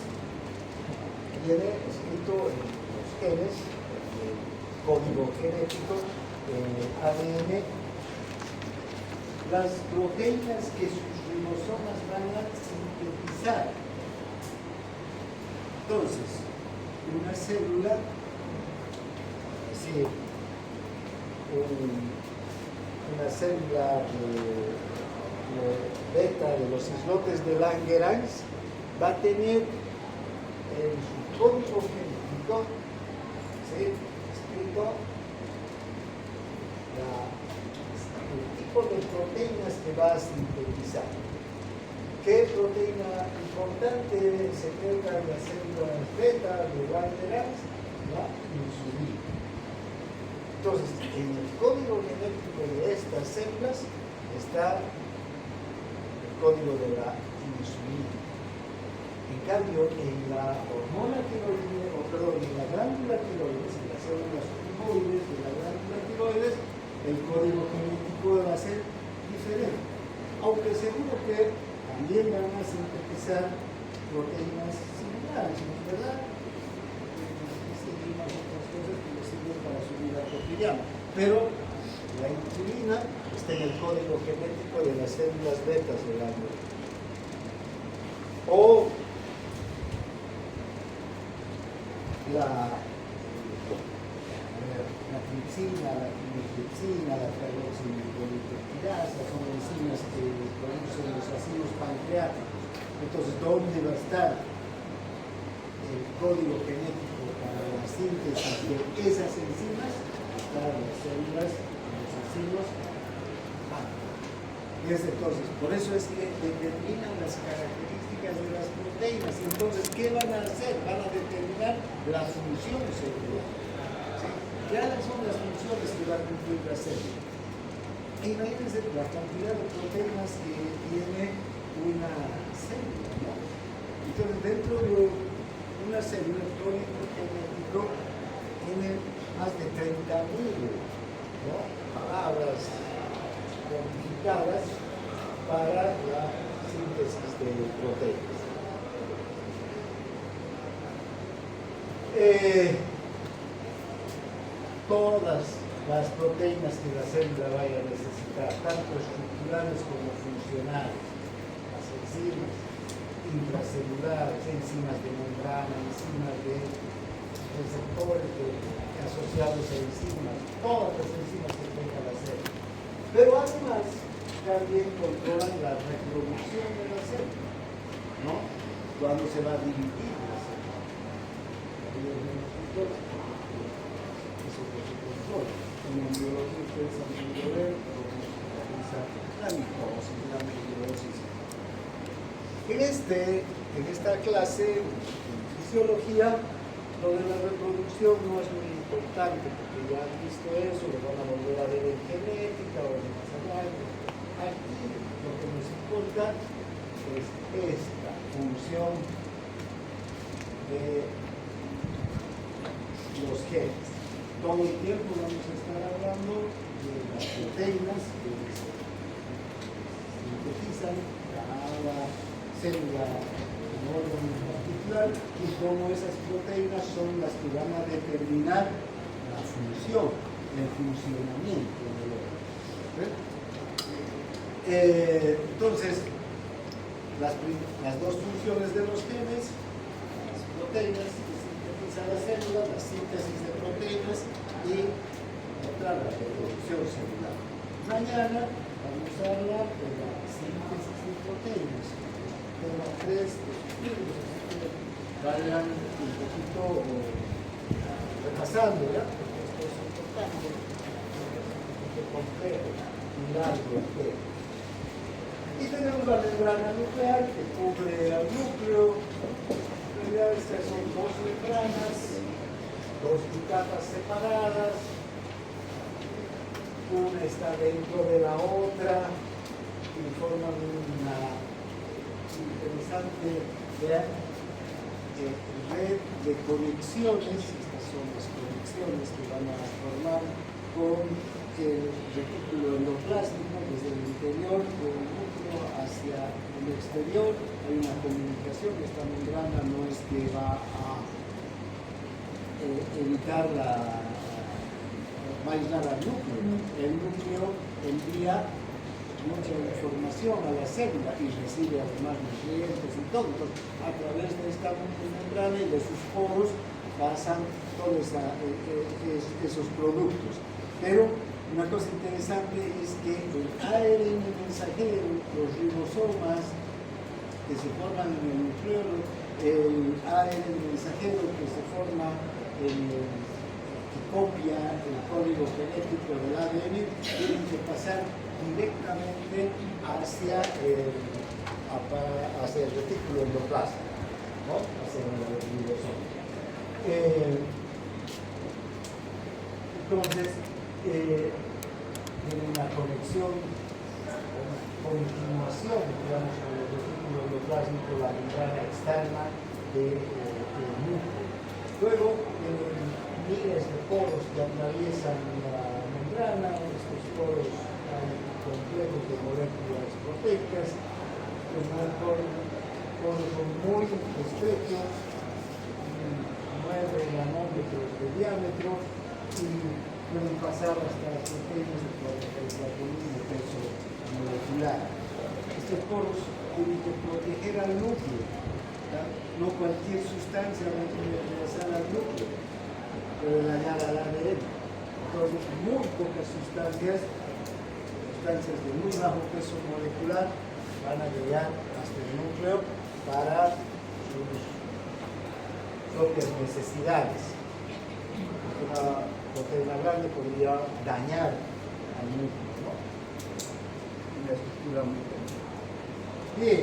tiene escrito en los genes, el código genético, ADN, las proteínas que sus ribosomas van a sintetizar. Entonces, una célula, es decir, una célula beta de los islotes de Langerhans va a tener en su código genético, ¿sí?, escrito el tipo tipo de proteínas que va a sintetizar. ¿Qué proteína importante se encuentra en las células beta de Langerhans? La insulina. Entonces, en el código genético de estas células está el código de la insulina. En cambio, en la hormona tiroides, en la glándula tiroides, en las células humoides de la glándula tiroides, el código genético va a ser diferente. Aunque seguro que también van a sintetizar proteínas similares, ¿no es verdad? Seguimos otras cosas que les sirven para su vida cotidiana. Pero la insulina está en el código genético de las células betas del árbol. O la tripsina, la trimipsina, la carboxilipeptidasa, son enzimas que producen los ácidos pancreáticos. Entonces, ¿dónde va a estar el código genético para la síntesis de esas enzimas? Están las células, los ácidos pancreáticos. Entonces, por eso es que determinan las características de las proteínas. Entonces, ¿qué van a hacer? Van a determinar la función celular. ¿Sí? ¿Cuáles son las funciones que va a cumplir la célula? Imagínense la cantidad de proteínas que tiene una célula, ¿no? Entonces, dentro de una célula, el código genético tiene más de 30.000, ¿no?, palabras codificadas para la síntesis de proteínas. Todas las proteínas que la célula vaya a necesitar, tanto estructurales como funcionales, las enzimas intracelulares, enzimas de membrana, enzimas de receptores asociados a enzimas, todas las enzimas que tenga la célula. Pero además también controlan la reproducción de la célula, ¿no? Cuando se va a dividir la célula. Eso es lo que controla. En la biología ustedes han podido ver, la mitosis, la meiosis. En esta clase de fisiología, lo de la reproducción no es muy importante, porque ya han visto eso, lo van a volver a ver en genética o en más allá. Aquí lo que nos importa es esta función de los genes. Todo el tiempo vamos a estar hablando de las proteínas que sintetizan cada célula en orden particular y cómo esas proteínas son las que van a determinar la función, el funcionamiento del órgano. Entonces, las dos funciones de los genes, las proteínas que sintetizan la célula, la síntesis de proteínas y otra, la reproducción celular. Mañana vamos a hablar de la síntesis de proteínas. Tema 3 de sus libros, así que vayan un poquito repasando, ¿ya? Porque esto es importante, es un poquito complejo y largo el tema. Y tenemos la membrana nuclear que cubre al núcleo. En realidad estas son dos membranas, dos capas separadas. Una está dentro de la otra y forman una interesante red de conexiones. Estas son las conexiones que van a formar con el retículo endoplásmico desde el interior del núcleo hacia el exterior. Hay una comunicación. Esta membrana no es que va a evitar va a aislar al núcleo. El núcleo envía mucha información a la célula y recibe además nutrientes y todo. Entonces, a través de esta membrana y de sus poros pasan todos esos productos. Pero una cosa interesante es que el ARN mensajero, los ribosomas que se forman en el nucleolo, el ARN mensajero que se forma en el que copia el código genético del ADN tienen que pasar directamente hacia el retículo endoplasmático, ¿no? Hacia el ribosoma. Entonces, tiene una conexión, una continuación, digamos, con el retículo endoplásmico, la membrana externa del núcleo. Luego, miles de poros que atraviesan la membrana, estos poros hay complejos de moléculas proteicas, son muy estrechos, 9 nanómetros de diámetro y pueden pasar hasta proteínas de 44.000 de peso molecular. Estos poros tienen que proteger al núcleo, ¿verdad? No cualquier sustancia va a ingresar al núcleo, puede dañar al ADN. Entonces, muy pocas sustancias de muy bajo peso molecular van a llegar hasta el núcleo para sus propias necesidades. Una proteína grande podría dañar al núcleo, ¿no? Una estructura muy pequeña. Bien,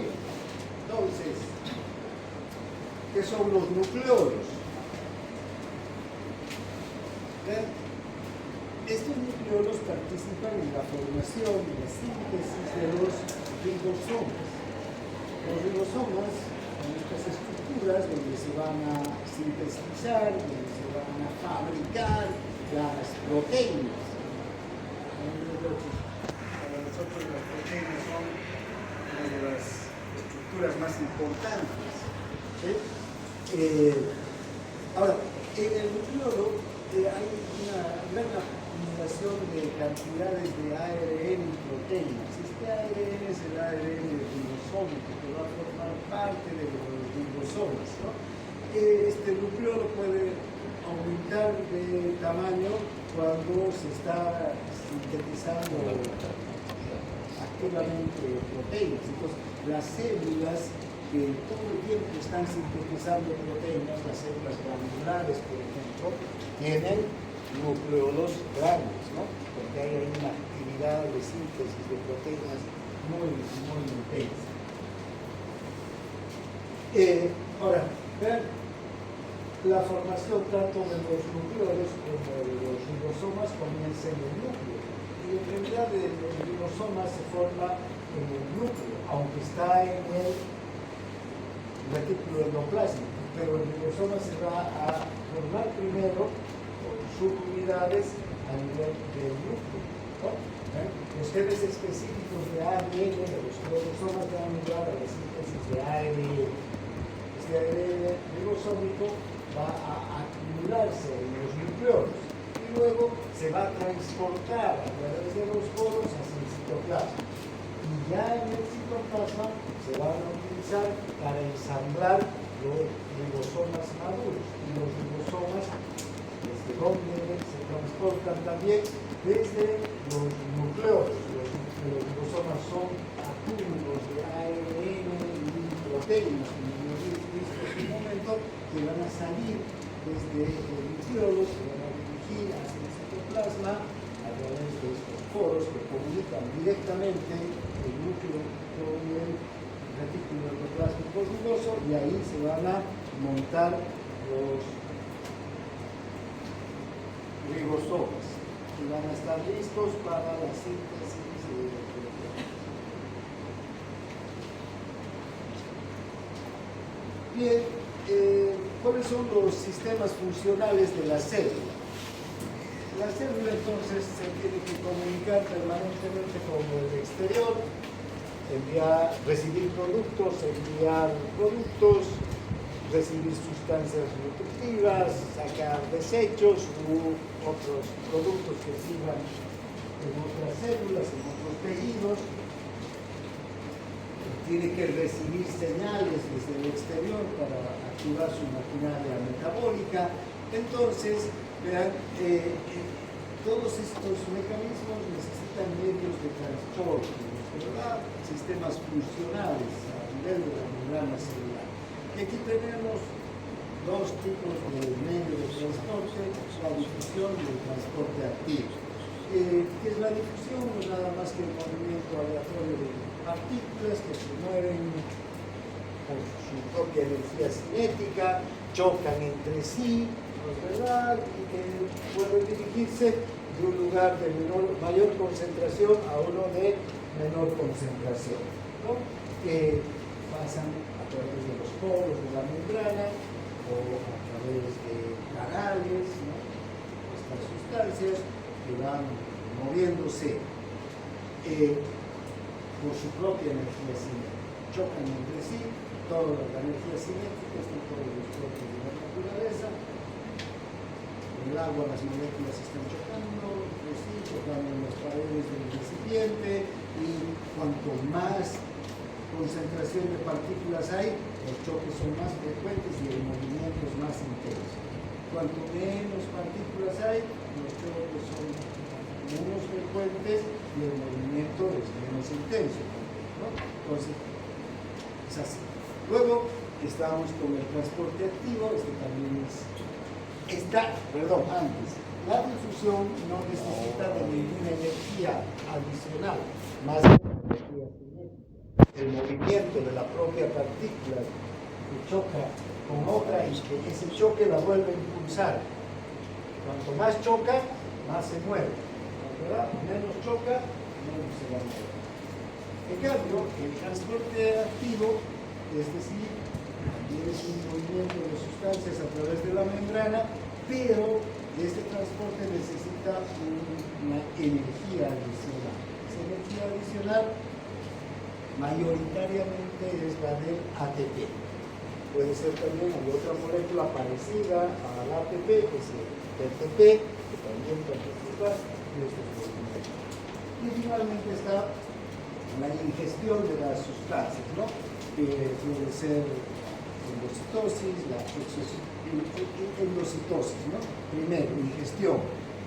entonces, ¿qué son los nucleolos? Estos nucleolos participan en la formación y la síntesis de los ribosomas. Los ribosomas son estas estructuras donde se van a sintetizar, donde se van a fabricar las proteínas. Para nosotros las proteínas son una de las estructuras más importantes. ¿Sí? Ahora, en el nucleolo hay una gran acumulación de cantidades de ARN y proteínas. Este ARN es el ARN ribosómico que va a formar parte de los ribosomas, ¿no? Este nucleolo puede aumentar de tamaño cuando se está sintetizando activamente proteínas. Entonces, las células que todo el tiempo están sintetizando proteínas, las células glandulares, por ejemplo, tienen nucleolos grandes, ¿no? Porque hay ahí una actividad de síntesis de proteínas muy intensa. Ahora, vean la formación tanto de los nucleolos como de los ribosomas comienza en el núcleo. Y en realidad el ribosoma se forma en el núcleo, aunque está en el retículo endoplasmático, pero el ribosoma se va a formar primero con subunidades a nivel del núcleo, ¿no? Los genes específicos de ADN de los ribosomas van a ayudar a la síntesis de ARN. Este ARN ribosómico va a acumularse en los nucleolos y luego se va a transportar a través de los poros hacia el citoplasma. Y ya en el citoplasma se van a utilizar para ensamblar los ribosomas maduros. Y los ribosomas, ¿desde dónde se transportan también? Desde los nucleolos. Los ribosomas son acúmulos de ARN y proteínas, como hemos visto en un momento, que van a salir desde el nucleolo, se van a dirigir hacia el citoplasma a través de estos poros que comunican directamente el núcleo con el retículo endoplasmático rugoso, y ahí se van a montar los ribosomas que van a estar listos para la síntesis de proteínas. Bien, ¿cuáles son los sistemas funcionales de la célula? La célula entonces se tiene que comunicar permanentemente con el exterior, recibir productos, enviar productos, recibir sustancias nutritivas, sacar desechos u otros productos que sirvan en otras células, en otros tejidos. Tiene que recibir señales desde el exterior para activar su maquinaria metabólica. Entonces, vean, todos estos mecanismos necesitan medios de transporte, ¿verdad? Sistemas funcionales a nivel de la membrana celular. Y aquí tenemos dos tipos de medios de transporte, la difusión y el transporte activo. ¿Qué es la difusión? No es nada más que el movimiento aleatorio de partículas que se mueven por su propia energía cinética, chocan entre sí, ¿no es verdad? Y que pueden dirigirse de un lugar de mayor concentración a uno de menor concentración, ¿no? Que pasan a través de los poros de la membrana o a través de canales, ¿no? Estas sustancias que van moviéndose por su propia energía cinética. Chocan entre sí, toda la energía cinética está en todos los propios de la naturaleza. En el agua las moléculas están chocando entre sí, chocando en las paredes del recipiente, y cuanto más concentración de partículas hay, los choques son más frecuentes y el movimiento es más intenso. Cuanto menos partículas hay, los choques son menos frecuentes y el movimiento es menos intenso, ¿no? Entonces, es así. Luego estamos con el transporte activo. Antes, la difusión no necesita de ninguna energía adicional, más que la energía cinética. El movimiento de la propia partícula que choca con otra y que ese choque la vuelve a impulsar. Cuanto más choca, más se mueve, ¿verdad? Menos choca, menos se va a mover. En cambio, el transporte activo, es decir, es un movimiento de sustancias a través de la membrana, pero este transporte necesita una energía adicional. Esa energía adicional mayoritariamente es la del ATP. Puede ser también hay otra molécula parecida al ATP, que es el TTP, que también participa en estos movimientos. Y finalmente está la ingestión de las sustancias, ¿no? Que puede ser endocitosis, la endocitosis, ¿no? Primero, ingestión.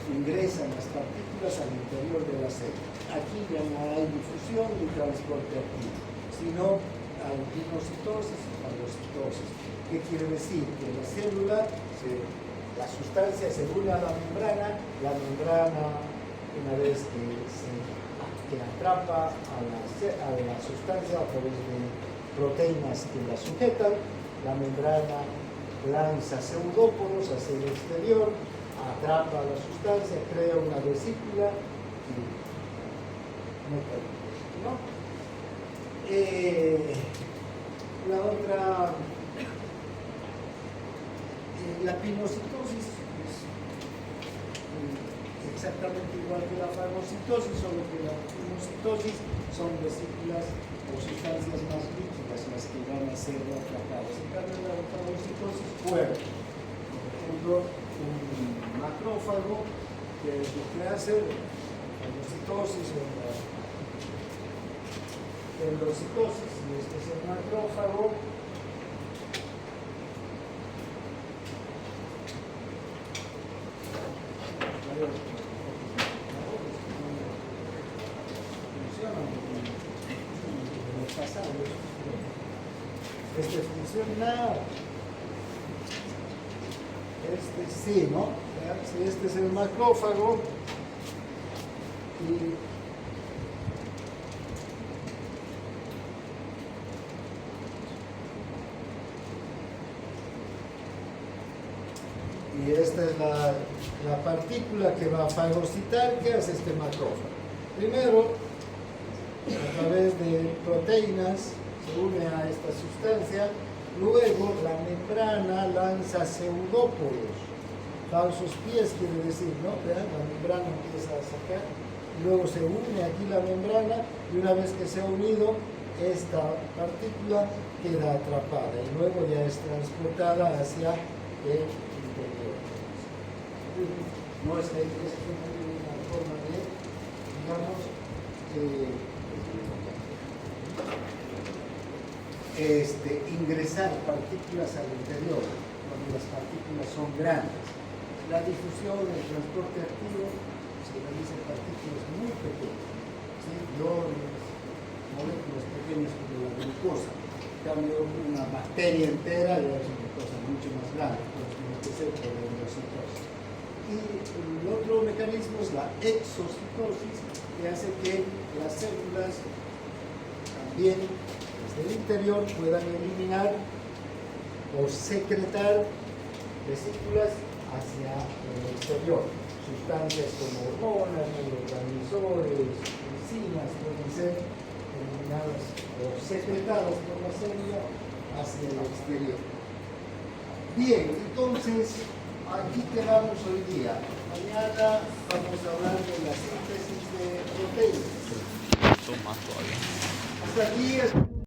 Ingresan las partículas al interior de la célula. Aquí ya no hay difusión ni transporte activo, sino hay pinocitosis y fagocitosis. ¿Qué quiere decir? Que la célula, la sustancia se une a la membrana, una vez que atrapa a la sustancia a través de proteínas que la sujetan, la membrana lanza pseudóporos hacia el exterior, atrapa la sustancia, crea una vesícula y metaboliza, ¿no? La otra, la pinocitosis es exactamente igual que la fagocitosis, solo que la pinocitosis son vesículas o sustancias más líquidas las que van a ser atrapadas. En cambio, la fagocitosis fuera. Por ejemplo, un macrófago, que es lo que hace la fagocitosis o la endocitosis, y este es el macrófago. Este funciona, este sí, ¿no? Este es el macrófago y esta es la partícula que va a fagocitar. ¿Qué hace este macrófago? Primero, a través de proteínas, se une a esta sustancia. Luego la membrana lanza pseudóporos, falsos pies quiere decir, ¿no? ¿Vean? La membrana empieza a sacar, luego se une aquí la membrana, y una vez que se ha unido, esta partícula queda atrapada y luego ya es transportada hacia el interior. No es una forma de, digamos, ingresar partículas al interior, cuando las partículas son grandes. La difusión, el transporte activo, se realiza en partículas muy pequeñas, ¿sí? Iones, moléculas pequeñas como la glucosa. En cambio, una bacteria entera ya es una cosa mucho más grande, pues tiene que ser por endocitosis. Y el otro mecanismo es la exocitosis, que hace que las células también desde el interior puedan eliminar o secretar vesículas hacia el exterior. Sustancias como hormonas, neurotransmisores, enzimas pueden ser eliminadas o secretadas por la célula hacia el exterior. Bien, entonces aquí quedamos hoy día. Mañana vamos a hablar de la síntesis de proteínas. Más todavía. Hasta aquí es...